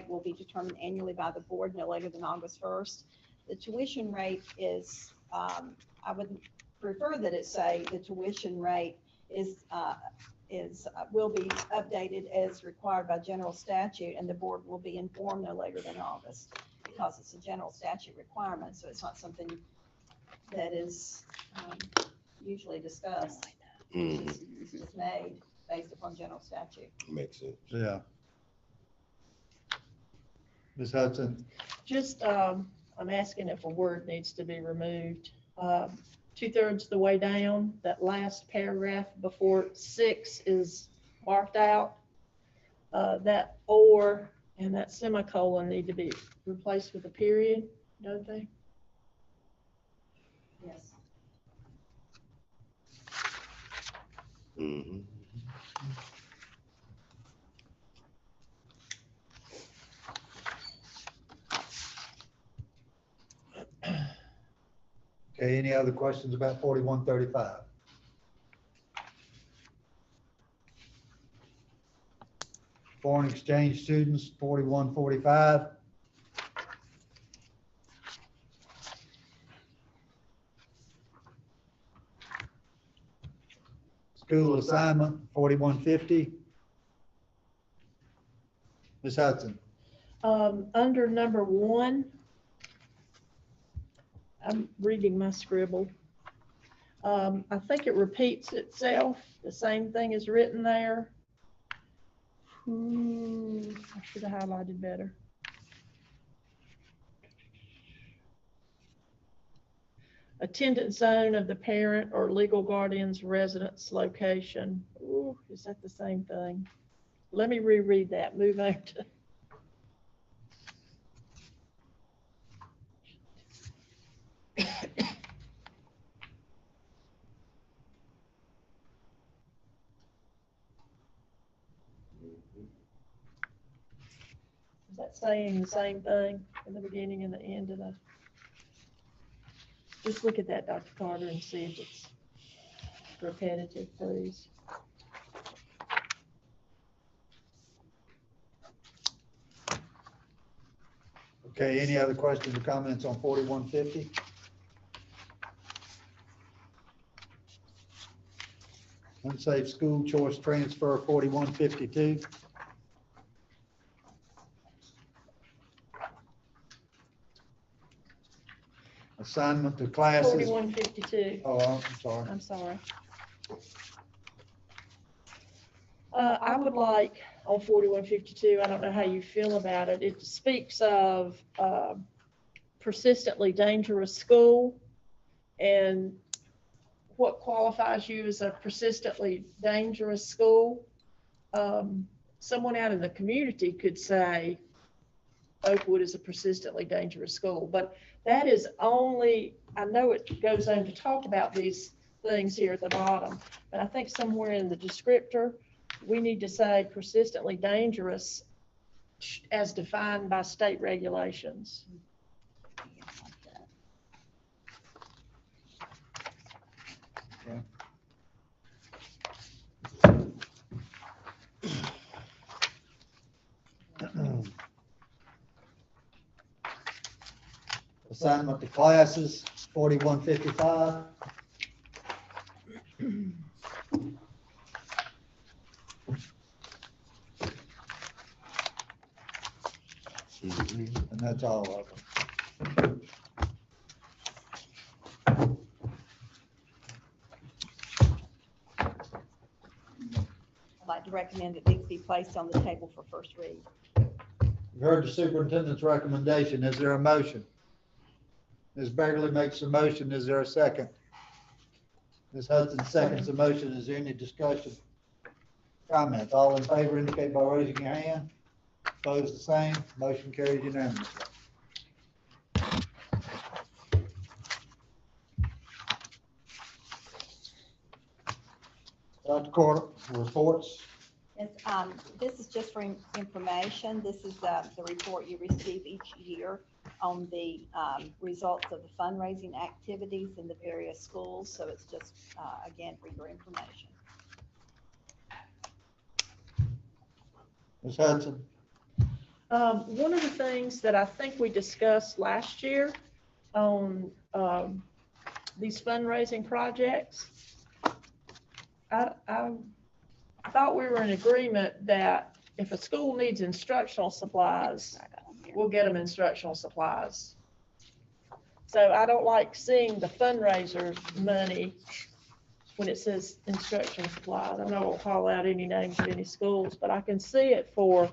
[SPEAKER 3] will be determined annually by the board no later than August 1st. The tuition rate is, I would prefer that it say the tuition rate will be updated as required by general statute and the board will be informed no later than August because it's a general statute requirement. So it's not something that is usually discussed. It's made based upon general statute.
[SPEAKER 10] Makes sense.
[SPEAKER 2] Yeah. Ms. Hudson.
[SPEAKER 7] Just, I'm asking if a word needs to be removed. 2/3 the way down, that last paragraph before 6 is marked out. That or and that semicolon need to be replaced with a period, don't they?
[SPEAKER 3] Yes.
[SPEAKER 10] Mm-hmm.
[SPEAKER 2] Okay, any other questions about 4135? Foreign exchange students, 4145. School assignment, 4150. Ms. Hudson.
[SPEAKER 7] Under number 1, I'm reading my scribble. I think it repeats itself. The same thing is written there. I should have highlighted better. Attendance zone of the parent or legal guardian's residence location. Ooh, is that the same thing? Let me reread that. Move on to. Is that saying the same thing in the beginning and the end of the? Just look at that, Dr. Carter, and see if it's repetitive, please.
[SPEAKER 2] Okay, any other questions or comments on 4150? Unsafe school choice transfer, 4152. Assignment to classes.
[SPEAKER 7] 4152.
[SPEAKER 2] Oh, I'm sorry.
[SPEAKER 7] I'm sorry. I would like on 4152, I don't know how you feel about it. It speaks of persistently dangerous school and what qualifies you as a persistently dangerous school. Someone out in the community could say Oakwood is a persistently dangerous school, but that is only, I know it goes on to talk about these things here at the bottom, but I think somewhere in the descriptor, we need to say persistently dangerous as defined by state regulations.
[SPEAKER 2] Assignment to classes, 4155. And that's all of them.
[SPEAKER 3] I'd like to recommend that these be placed on the table for first read.
[SPEAKER 2] You've heard the superintendent's recommendation. Is there a motion? Ms. Begley makes a motion. Is there a second? Ms. Hudson seconds the motion. Is there any discussion? Comments? All in favor indicate by raising your hand. Opposed, the same. Motion carries unanimously. Dr. Carter, reports.
[SPEAKER 3] Yes, this is just for information. This is the report you receive each year on the results of the fundraising activities in the various schools. So it's just, again, for your information.
[SPEAKER 2] Ms. Hudson.
[SPEAKER 7] One of the things that I think we discussed last year on these fundraising projects, I thought we were in agreement that if a school needs instructional supplies, we'll get them instructional supplies. So I don't like seeing the fundraiser money when it says instructional supplies. I know I won't call out any names of any schools, but I can see it for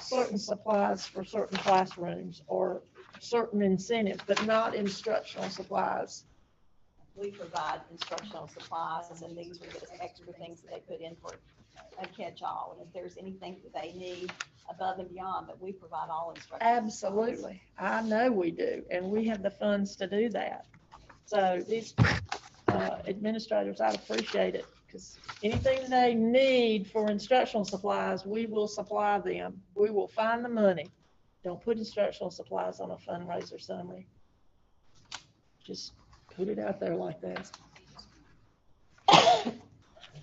[SPEAKER 7] certain supplies for certain classrooms or certain incentives, but not instructional supplies.
[SPEAKER 3] We provide instructional supplies, and these are just extra things that they put in for a catch-all. And if there's anything that they need above and beyond, that we provide all instructional supplies.
[SPEAKER 7] Absolutely. I know we do, and we have the funds to do that. So these administrators, I'd appreciate it, because anything they need for instructional supplies, we will supply them. We will find the money. Don't put instructional supplies on a fundraiser summary. Just put it out there like that.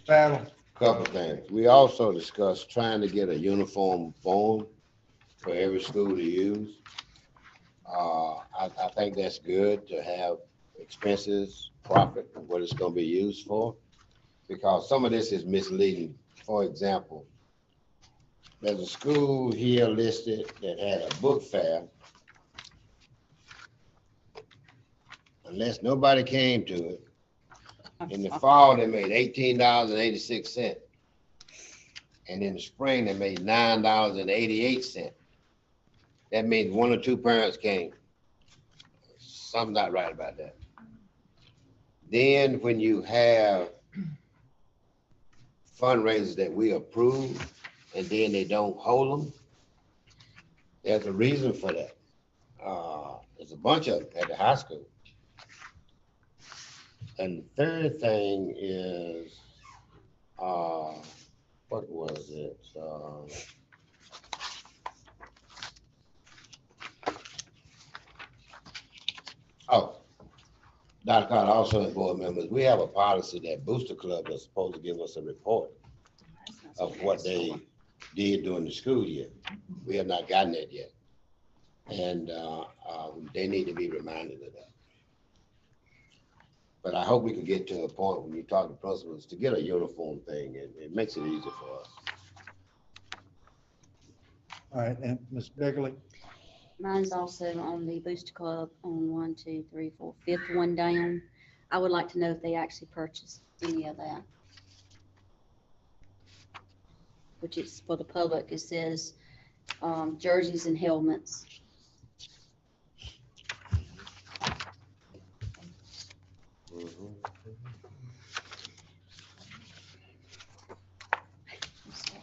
[SPEAKER 2] Battle.
[SPEAKER 10] Couple things. We also discussed trying to get a uniform form for every school to use. I think that's good to have expenses, profit, what it's gonna be used for, because some of this is misleading. For example, there's a school here listed that had a book fair. Unless nobody came to it, in the fall, they made $18.86. And in the spring, they made $9.88. That means one or two parents came. Something's not right about that. Then when you have fundraisers that we approve and then they don't hold them, there's a reason for that. There's a bunch of them at the high school. And the third thing is, what was it? Dr. Carter, also as board members, we have a policy that Booster Club is supposed to give us a report of what they did during the school year. We have not gotten that yet. And they need to be reminded of that. But I hope we can get to a point when you talk to principals to get a uniform thing, and it makes it easier for us.
[SPEAKER 2] All right, and Ms. Begley.
[SPEAKER 1] Mine's also on the Booster Club on 1, 2, 3, 4, fifth one down. I would like to know if they actually purchased any of that. which is for the public, it says jerseys and helmets. I'm sorry.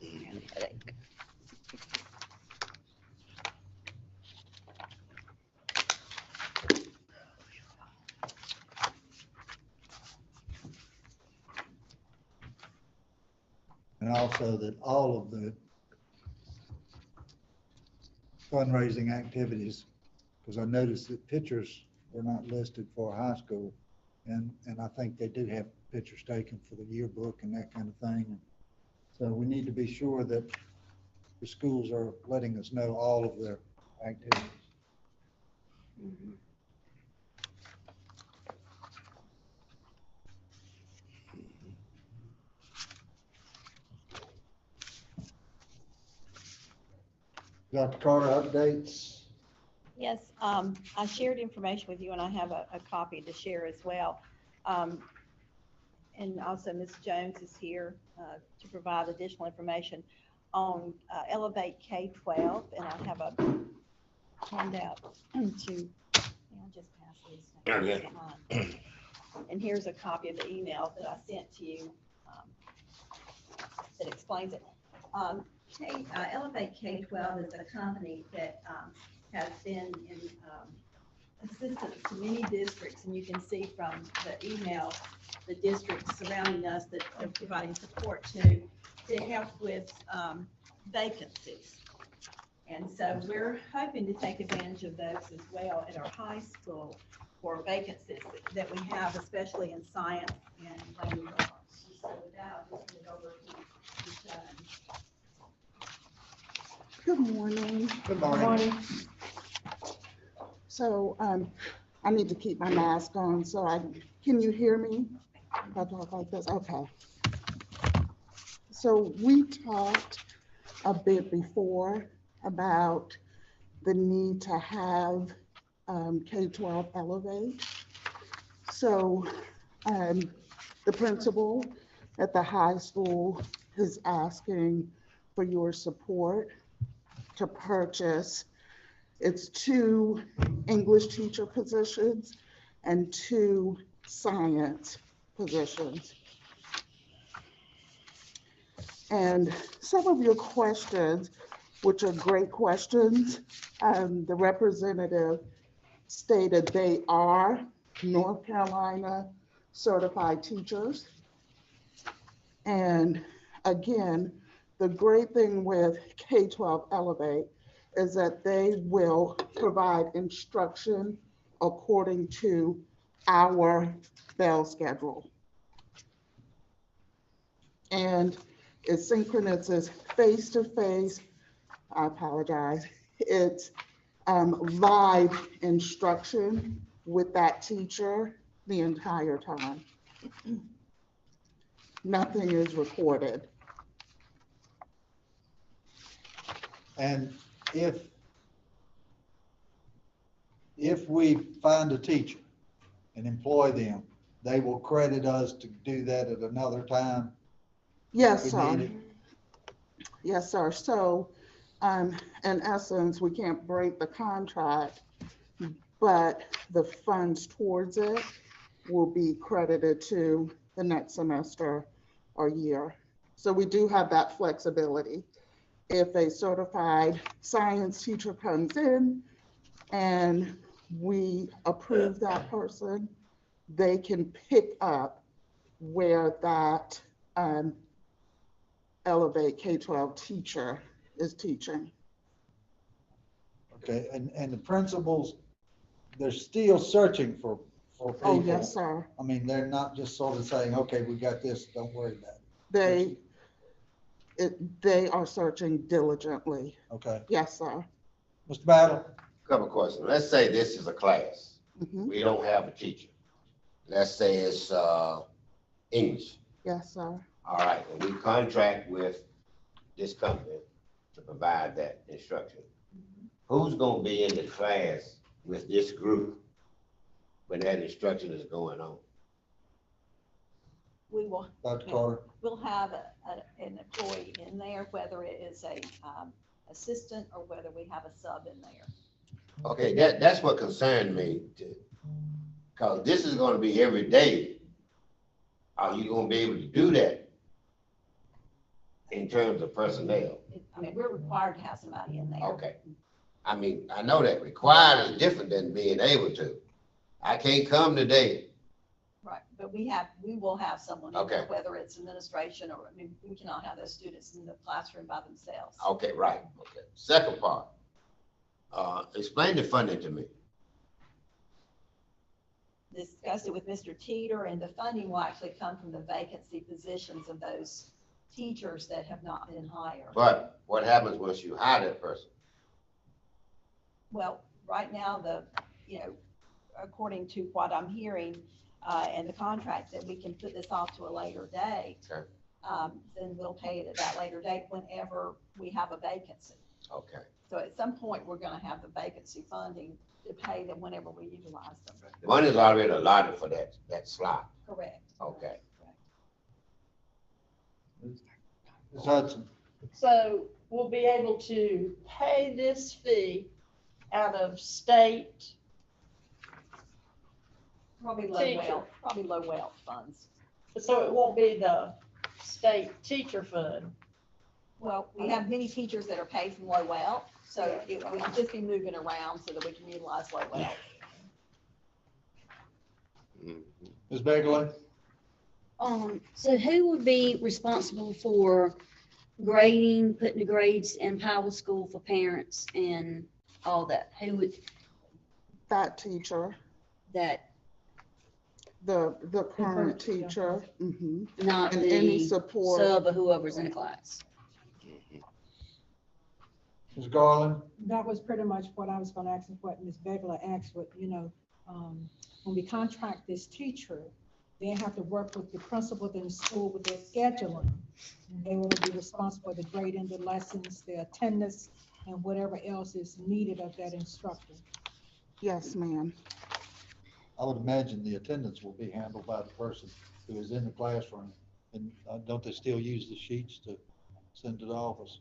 [SPEAKER 1] I have a headache.
[SPEAKER 2] And also that all of the fundraising activities, because I noticed that pictures were not listed for high school. And I think they did have pictures taken for the yearbook and that kind of thing. So we need to be sure that the schools are letting us know all of their activities.
[SPEAKER 1] Mhm.
[SPEAKER 2] Dr. Carter, updates?
[SPEAKER 3] Yes, I shared information with you and I have a copy to share as well. And also Ms. Jones is here to provide additional information on Elevate K-12, and I have a handout to, I'll just pass these.
[SPEAKER 10] Okay.
[SPEAKER 3] And here's a copy of the email that I sent to you that explains it. Elevate K-12 is a company that has been in assistance to many districts, and you can see from the email the districts surrounding us that they're providing support to help with vacancies. And so we're hoping to take advantage of those as well at our high school for vacancies that we have, especially in science and language arts. So with that, I'll just hand it over to
[SPEAKER 11] Good morning.
[SPEAKER 2] Good morning.
[SPEAKER 11] So I need to keep my mask on, so can you hear me? If I talk like this, okay. So we talked a bit before about the need to have K-12 Elevate. So the principal at the high school is asking for your support to purchase. It's 2 English teacher positions and 2 science positions. And some of your questions, which are great questions, the representative stated they are North Carolina certified teachers. And again, the great thing with K-12 Elevate is that they will provide instruction according to our bell schedule. And it's synchronous, it's face-to-face, I apologize, it's live instruction with that teacher the entire time. Nothing is recorded.
[SPEAKER 2] And if we find a teacher and employ them, they will credit us to do that at another time?
[SPEAKER 11] Yes,
[SPEAKER 2] We
[SPEAKER 11] sir.
[SPEAKER 2] need it.
[SPEAKER 11] Yes, sir. So, in essence, we can't break the contract, but the funds towards it will be credited to the next semester or year. So we do have that flexibility. If a certified science teacher comes in and we approve that person, they can pick up where that Elevate K-12 teacher is teaching.
[SPEAKER 2] Okay, and the principals, they're still searching for people.
[SPEAKER 11] Oh, yes, sir.
[SPEAKER 2] I mean, they're not just sort of saying, okay, we got this, don't worry about it.
[SPEAKER 11] They are searching diligently.
[SPEAKER 2] Okay.
[SPEAKER 11] Yes, sir.
[SPEAKER 2] Mr. Battle?
[SPEAKER 10] Couple of questions. Let's say this is a class.
[SPEAKER 11] Mhm.
[SPEAKER 10] We don't have a teacher. Let's say it's English.
[SPEAKER 11] Yes, sir.
[SPEAKER 10] All right, and we contract with this company to provide that instruction. Who's gonna be in the class with this group when that instruction is going on?
[SPEAKER 3] we will,
[SPEAKER 2] Dr. Carter?
[SPEAKER 3] we'll have an employee in there, whether it is a assistant or whether we have a sub in there.
[SPEAKER 10] Okay, that's what concerned me, because this is gonna be every day. Are you gonna be able to do that in terms of personnel?
[SPEAKER 3] I mean, we're required to have somebody in there.
[SPEAKER 10] Okay. I mean, I know that required is different than being able to. I can't come today.
[SPEAKER 3] Right, but we will have someone in there,
[SPEAKER 10] Okay.
[SPEAKER 3] whether it's administration or, I mean, we cannot have those students in the classroom by themselves.
[SPEAKER 10] Okay, right, okay. Second part, explain the funding to me.
[SPEAKER 3] Discussed it with Mr. Teeter, and the funding will actually come from the vacancy positions of those teachers that have not been hired.
[SPEAKER 10] But what happens once you hire that person?
[SPEAKER 3] Well, right now, according to what I'm hearing, and the contract, that we can put this off to a later date.
[SPEAKER 10] Okay.
[SPEAKER 3] Then we'll pay it at that later date whenever we have a vacancy.
[SPEAKER 10] Okay.
[SPEAKER 3] So at some point, we're gonna have the vacancy funding to pay them whenever we utilize them.
[SPEAKER 10] Money's already allotted for that slot.
[SPEAKER 3] Correct.
[SPEAKER 10] Okay.
[SPEAKER 2] Ms. Hudson?
[SPEAKER 7] So we'll be able to pay this fee out of state,
[SPEAKER 3] Probably
[SPEAKER 7] Teacher.
[SPEAKER 3] low wealth funds.
[SPEAKER 7] so it won't be the state teacher fund.
[SPEAKER 3] Well, we have many teachers that are paid from low wealth, so it would just be moving around so that we can utilize low wealth.
[SPEAKER 2] Ms. Begley?
[SPEAKER 1] So who would be responsible for grading, putting the grades in Powell School for parents and all that? Who would
[SPEAKER 11] That teacher,
[SPEAKER 1] that,
[SPEAKER 11] the current teacher,
[SPEAKER 1] not
[SPEAKER 11] and any
[SPEAKER 1] the
[SPEAKER 11] support.
[SPEAKER 1] sub or whoever's in the class?
[SPEAKER 2] Ms. Garland?
[SPEAKER 8] That was pretty much what I was gonna ask, and what Ms. Begler asked, when we contract this teacher, they have to work with the principal in the school with their scheduling. And they will be responsible for the grading, the lessons, the attendance, and whatever else is needed of that instructor.
[SPEAKER 11] Yes, ma'am.
[SPEAKER 2] I would imagine the attendance will be handled by the person who is in the classroom. And don't they still use the sheets to send to the office?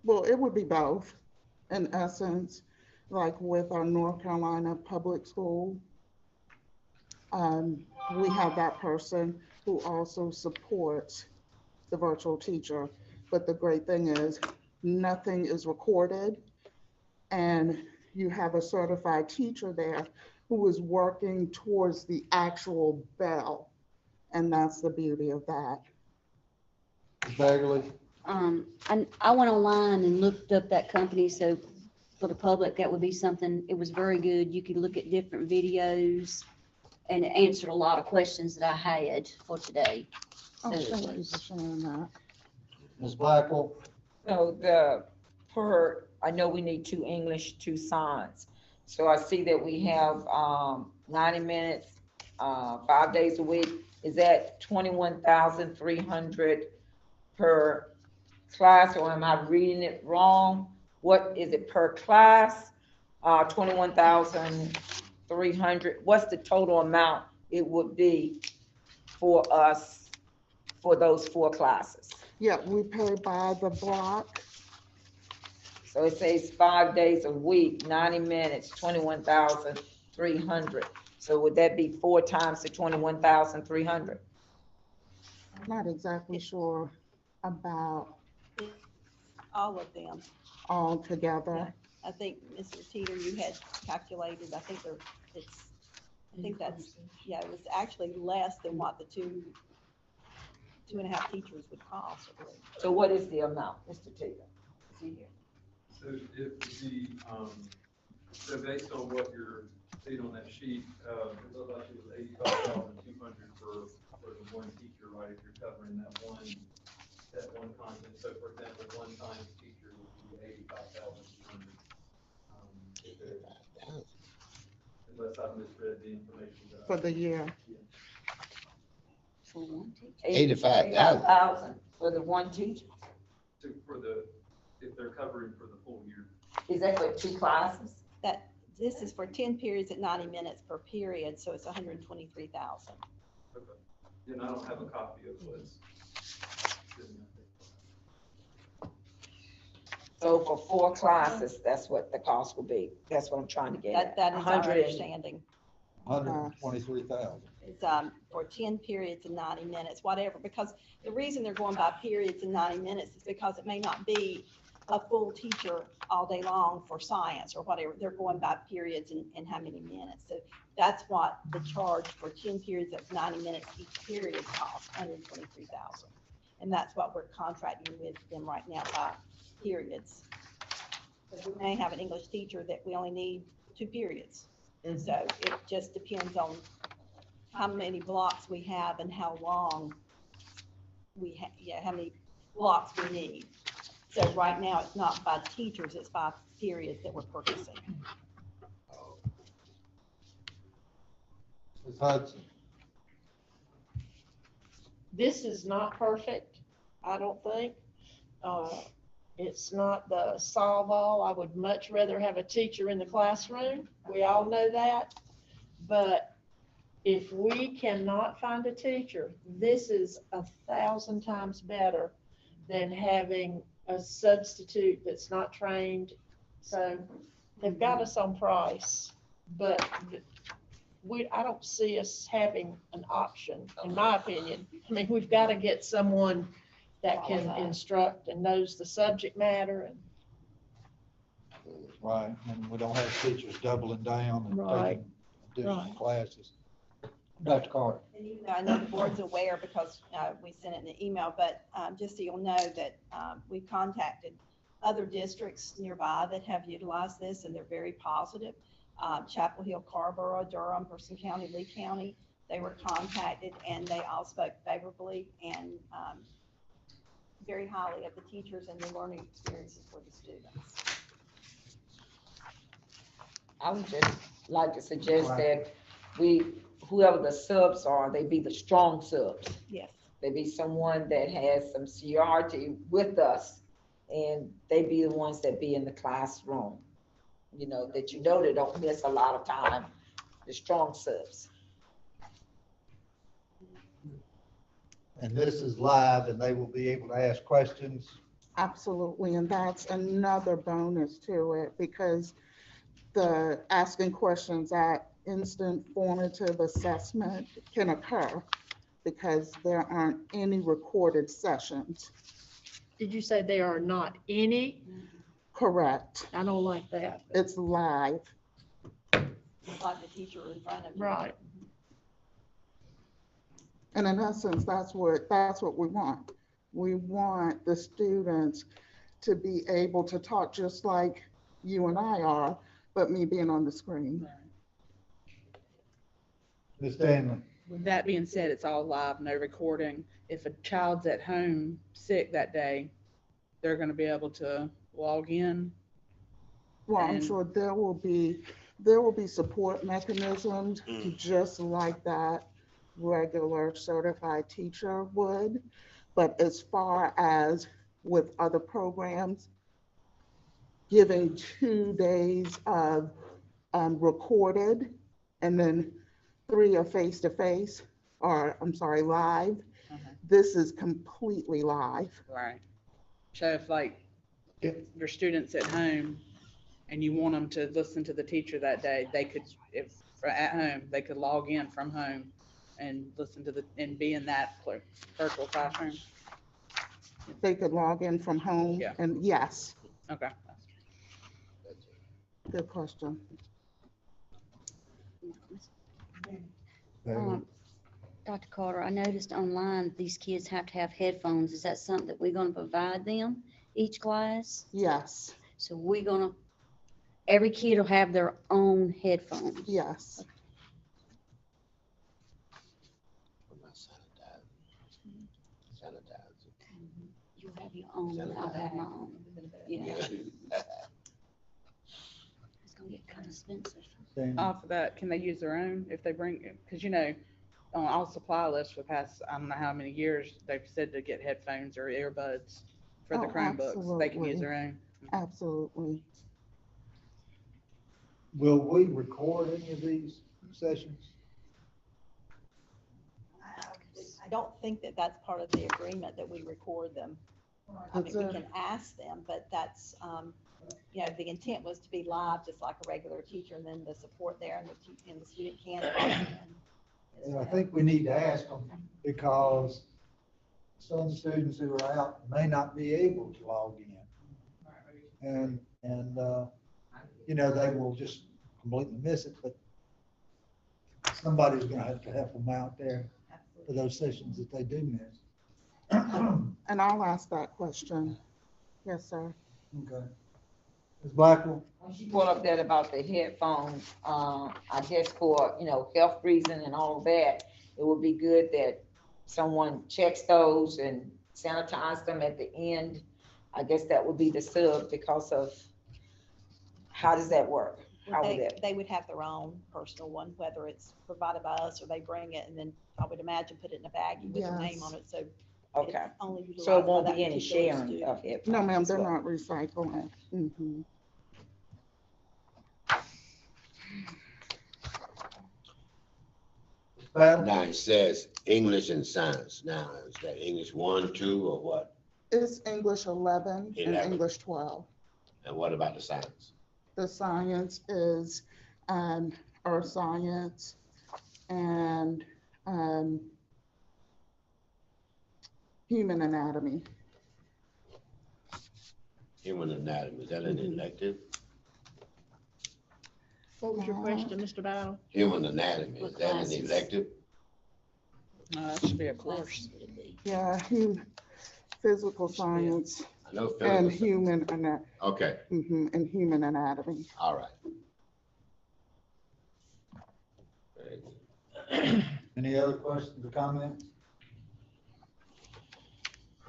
[SPEAKER 11] Well, it would be both, in essence, like with our North Carolina public school. We have that person who also supports the virtual teacher. But the great thing is, nothing is recorded, and you have a certified teacher there who is working towards the actual bell. And that's the beauty of that.
[SPEAKER 2] Ms. Bagley?
[SPEAKER 1] I went online and looked up that company, so for the public, that would be something, it was very good. You could look at different videos, and it answered a lot of questions that I had for today.
[SPEAKER 11] Oh,
[SPEAKER 1] So it
[SPEAKER 11] thank you
[SPEAKER 1] was-
[SPEAKER 11] for sharing that.
[SPEAKER 2] Ms. Blackwell?
[SPEAKER 9] So I know we need 2 English, 2 science. So I see that we have 90 minutes, 5 days a week. Is that 21,300 per class, or am I reading it wrong? What is it per class? 21,300. What's the total amount it would be for us for those 4 classes?
[SPEAKER 11] Yeah, we pay by the block.
[SPEAKER 9] So it says 5 days a week, 90 minutes, 21,300. So would that be 4 times the 21,300?
[SPEAKER 11] I'm not exactly sure about
[SPEAKER 3] All of them.
[SPEAKER 11] all together.
[SPEAKER 3] I think, Mr. Teeter, you had calculated, I think that's, yeah, it was actually less than what the 2.5 teachers would cost, I believe.
[SPEAKER 9] So what is the amount, Mr. Taylor? Is he here?
[SPEAKER 12] So it would be, so based on what you're seeing on that sheet, it looked like it was 85,200 for the one teacher, right? If you're covering that one content. So for example, one science teacher would be 85,200. Unless I've misread the information.
[SPEAKER 11] For the year.
[SPEAKER 1] For one teacher.
[SPEAKER 10] 85,000.
[SPEAKER 9] 85,000 for the one teacher?
[SPEAKER 12] So if they're covering for the full year.
[SPEAKER 9] Is that for 2 classes?
[SPEAKER 3] This is for 10 periods at 90 minutes per period, so it's 123,000.
[SPEAKER 12] Okay. And I don't have a copy of what's.
[SPEAKER 9] So for 4 classes, that's what the cost will be. That's what I'm trying to get at.
[SPEAKER 3] That is our
[SPEAKER 9] 100 and-
[SPEAKER 3] understanding.
[SPEAKER 2] 123,000.
[SPEAKER 3] It's, for 10 periods and 90 minutes, whatever, because the reason they're going by periods and 90 minutes is because it may not be a full teacher all day long for science or whatever. They're going by periods and how many minutes. So that's what the charge for 10 periods of 90 minutes each period costs, 123,000. And that's what we're contracting with them right now by periods. Because we may have an English teacher that we only need 2 periods. And so it just depends on how many blocks we have and how long how many blocks we need. So right now, it's not by teachers, it's by periods that we're purchasing.
[SPEAKER 2] Ms. Hudson,
[SPEAKER 7] This is not perfect, I don't think. It's not the solve all. I would much rather have a teacher in the classroom. We all know that. But if we cannot find a teacher, this is 1,000 times better than having a substitute that's not trained. So they've got us on price, but I don't see us having an option, in my opinion. I mean, we've got to get someone that can instruct and knows the subject matter and.
[SPEAKER 2] right, and we don't have teachers doubling down and
[SPEAKER 7] Right,
[SPEAKER 2] taking additional
[SPEAKER 7] right.
[SPEAKER 2] classes. Dr. Carter.
[SPEAKER 3] And even though I know the board's aware because we sent it in the email, but just so you'll know that we've contacted other districts nearby that have utilized this and they're very positive. Chapel Hill, Carrboro, Durham, Person County, Lee County, they were contacted and they all spoke favorably and very highly of the teachers and the learning experiences for the students.
[SPEAKER 9] I would just like to suggest that whoever the subs are, they be the strong subs.
[SPEAKER 3] Yes.
[SPEAKER 9] They be someone that has some seniority with us and they be the ones that be in the classroom. You know, that they don't miss a lot of time, the strong subs.
[SPEAKER 2] And this is live and they will be able to ask questions.
[SPEAKER 11] Absolutely, and that's another bonus to it because the asking questions at instant formative assessment can occur because there aren't any recorded sessions.
[SPEAKER 7] Did you say there are not any?
[SPEAKER 11] Correct.
[SPEAKER 7] I don't like that.
[SPEAKER 11] It's live.
[SPEAKER 3] Like the teacher in front of you.
[SPEAKER 7] Right.
[SPEAKER 11] And in essence, that's what we want. We want the students to be able to talk just like you and I are, but me being on the screen.
[SPEAKER 2] Ms. Stanley.
[SPEAKER 6] With that being said, it's all live, no recording. If a child's at home sick that day, they're gonna be able to log in.
[SPEAKER 11] Well, I'm
[SPEAKER 6] And-
[SPEAKER 11] sure there will be support mechanisms just like that regular certified teacher would. But as far as with other programs, giving 2 days of recorded and then 3 are face-to-face, or I'm sorry, live. This is completely live.
[SPEAKER 6] Right. So if like, if your student's at home and you want them to listen to the teacher that day, they could, if at home, they could log in from home and listen to and be in that virtual classroom.
[SPEAKER 11] They could log in from home
[SPEAKER 6] Yeah.
[SPEAKER 11] and yes,
[SPEAKER 6] Okay.
[SPEAKER 11] good question.
[SPEAKER 1] Dr. Carter, I noticed online these kids have to have headphones. Is that something that we're gonna provide them, each class?
[SPEAKER 11] Yes,
[SPEAKER 1] So every kid will have their own headphones?
[SPEAKER 11] yes.
[SPEAKER 1] You have your own, I'll have my own. Yeah. It's gonna get kind of expensive.
[SPEAKER 6] Off of that, can they use their own if they bring, because on all supply lists for the past, I don't know how many years, they've said to get headphones or earbuds for the
[SPEAKER 11] Oh,
[SPEAKER 6] Chromebooks. They can use their own.
[SPEAKER 11] Absolutely.
[SPEAKER 2] Will we record any of these sessions?
[SPEAKER 3] I don't think that that's part of the agreement that we record them. I mean, we
[SPEAKER 11] That's
[SPEAKER 3] can ask them, but that's, you know, the intent was to be live, just like a regular teacher, and then the support there and and the student can log in.
[SPEAKER 2] And I think we need to ask them because some students who are out may not be able to log in. And, you know, they will just completely miss it, but somebody's gonna have to help them out there for those sessions that they do miss.
[SPEAKER 11] And I'll ask that question. Yes, sir.
[SPEAKER 2] Okay. Ms. Blackwell?
[SPEAKER 9] She brought up that about the headphones, I guess for, you know, health reason and all of that, it would be good that someone checks those and sanitize them at the end. I guess that would be the sub because of, how does that work? How would that?
[SPEAKER 3] They would have their own personal one, whether it's provided by us or they bring it, and then I would imagine put it in a baggie with their name
[SPEAKER 11] Yes.
[SPEAKER 3] on it, so.
[SPEAKER 9] Okay,
[SPEAKER 3] it's only utilized
[SPEAKER 9] so it
[SPEAKER 3] by
[SPEAKER 9] won't
[SPEAKER 3] that
[SPEAKER 9] be any
[SPEAKER 3] particular
[SPEAKER 9] sharing
[SPEAKER 3] student.
[SPEAKER 9] of it?
[SPEAKER 11] No, ma'am, they're not recycling. Mhm.
[SPEAKER 10] Now it says English and science. Now, is that English 1, 2, or what?
[SPEAKER 11] It's English 11 and
[SPEAKER 10] 11.
[SPEAKER 11] English 12.
[SPEAKER 10] And what about the science?
[SPEAKER 11] The science is earth science and human anatomy.
[SPEAKER 10] Human anatomy, is that an elective?
[SPEAKER 7] What was your question, Mr. Battle?
[SPEAKER 10] Human anatomy, is
[SPEAKER 1] What
[SPEAKER 10] that an
[SPEAKER 1] classes?
[SPEAKER 10] elective?
[SPEAKER 6] No, that should be a course.
[SPEAKER 11] Yeah, physical science
[SPEAKER 10] I know
[SPEAKER 11] and
[SPEAKER 10] physical.
[SPEAKER 11] human
[SPEAKER 10] Okay,
[SPEAKER 11] and human anatomy.
[SPEAKER 10] all right. Very good.
[SPEAKER 2] Any other questions or comments?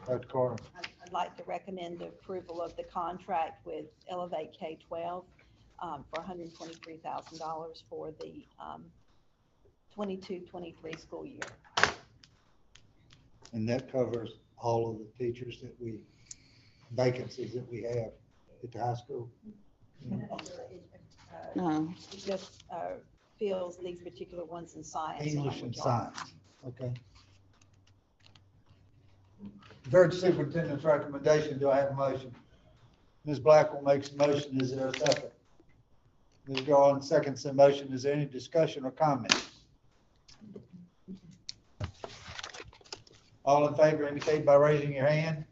[SPEAKER 2] Dr. Carter?
[SPEAKER 3] I'd like to recommend the approval of the contract with Elevate K-12 for $123,000 for the 22-23 school year.
[SPEAKER 2] And that covers all of the teachers that vacancies that we have at the high school.
[SPEAKER 11] No,
[SPEAKER 3] It just fills these particular ones in science.
[SPEAKER 2] English and
[SPEAKER 3] language arts.
[SPEAKER 2] science, okay. You've heard the superintendent's recommendation, do I have a motion? Ms. Blackwell makes a motion, is there a second? Ms. Garland seconds the motion, is there any discussion or comment? All in favor indicate by raising your hand.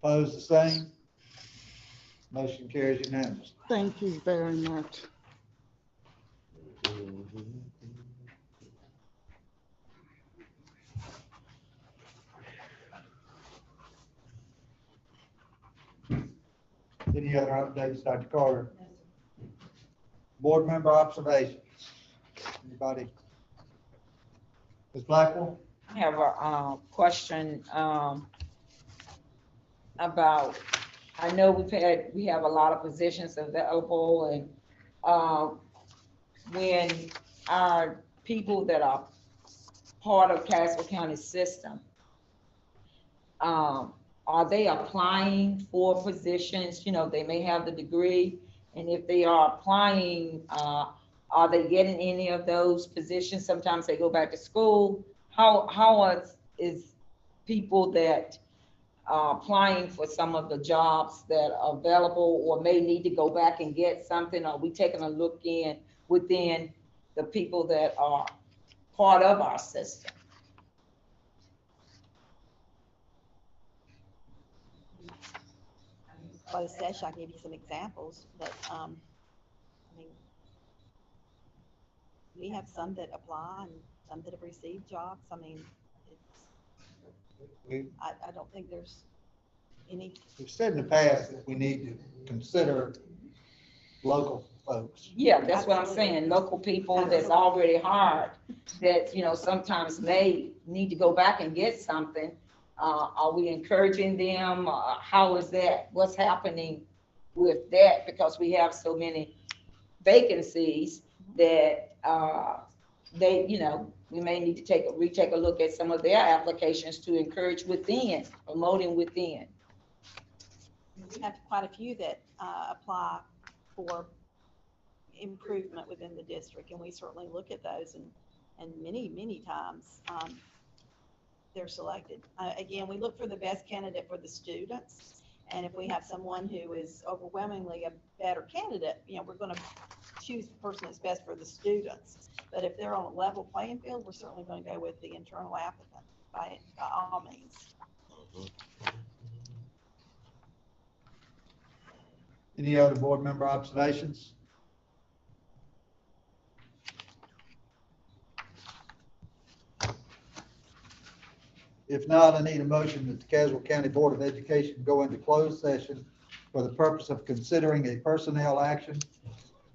[SPEAKER 2] Opposed, the same. Motion carries unanimously.
[SPEAKER 11] thank you very much.
[SPEAKER 2] Any other updates, Dr. Carter? Board member observations? Anybody? Ms. Blackwell?
[SPEAKER 9] I have a question about, I know we have a lot of positions available, and when our people that are part of Castle County system, are they applying for positions? You know, they may have the degree, and if they are applying, are they getting any of those positions? Sometimes they go back to school. How is people that are applying for some of the jobs that are available or may need to go back and get something? Are we taking a look within the people that are part of our system?
[SPEAKER 3] Closed session, I can give you some examples, but, I mean, we have some that apply and some that have received jobs. I mean, I don't think there's any.
[SPEAKER 2] We've said in the past that we need to consider local folks.
[SPEAKER 9] Yeah, that's what I'm saying. Local people that's already hired, that, you know, sometimes may need to go back and get something. Are we encouraging them? How is that? What's happening with that? Because we have so many vacancies that, they, you know, we may need to retake a look at some of their applications to encourage within, promoting within.
[SPEAKER 3] We have quite a few that apply for improvement within the district, and we certainly look at those, and many times they're selected. Again, we look for the best candidate for the students. And if we have someone who is overwhelmingly a better candidate, we're going to choose the person that's best for the students. But if they're on a level playing field, we're certainly going to go with the internal applicant by all means.
[SPEAKER 2] Any other board member observations? If not, I need a motion that the Caswell County Board of Education go into closed session for the purpose of considering a personnel action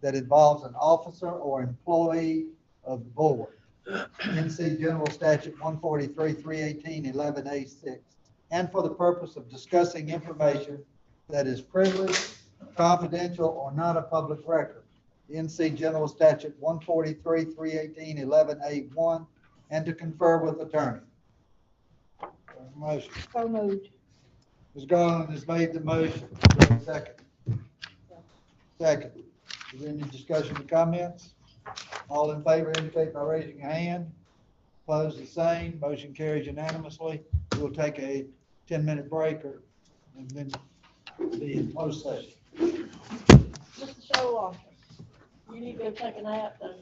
[SPEAKER 2] that involves an officer or employee of the board. NC General Statute 143, 318, 11A6, and for the purpose of discussing information that is privileged, confidential, or not a public record. NC General Statute 143, 318, 11A1, and to confer with attorney. Motion.
[SPEAKER 8] So moved.
[SPEAKER 2] Ms. Garland has made the motion. Is there a second? Second. Is there any discussion or comments? All in favor indicate by raising your hand. Opposed, the same. Motion carries unanimously. We'll take a 10-minute break and then be in closed session.
[SPEAKER 7] Mr. Showalter, you need to go take a nap, though.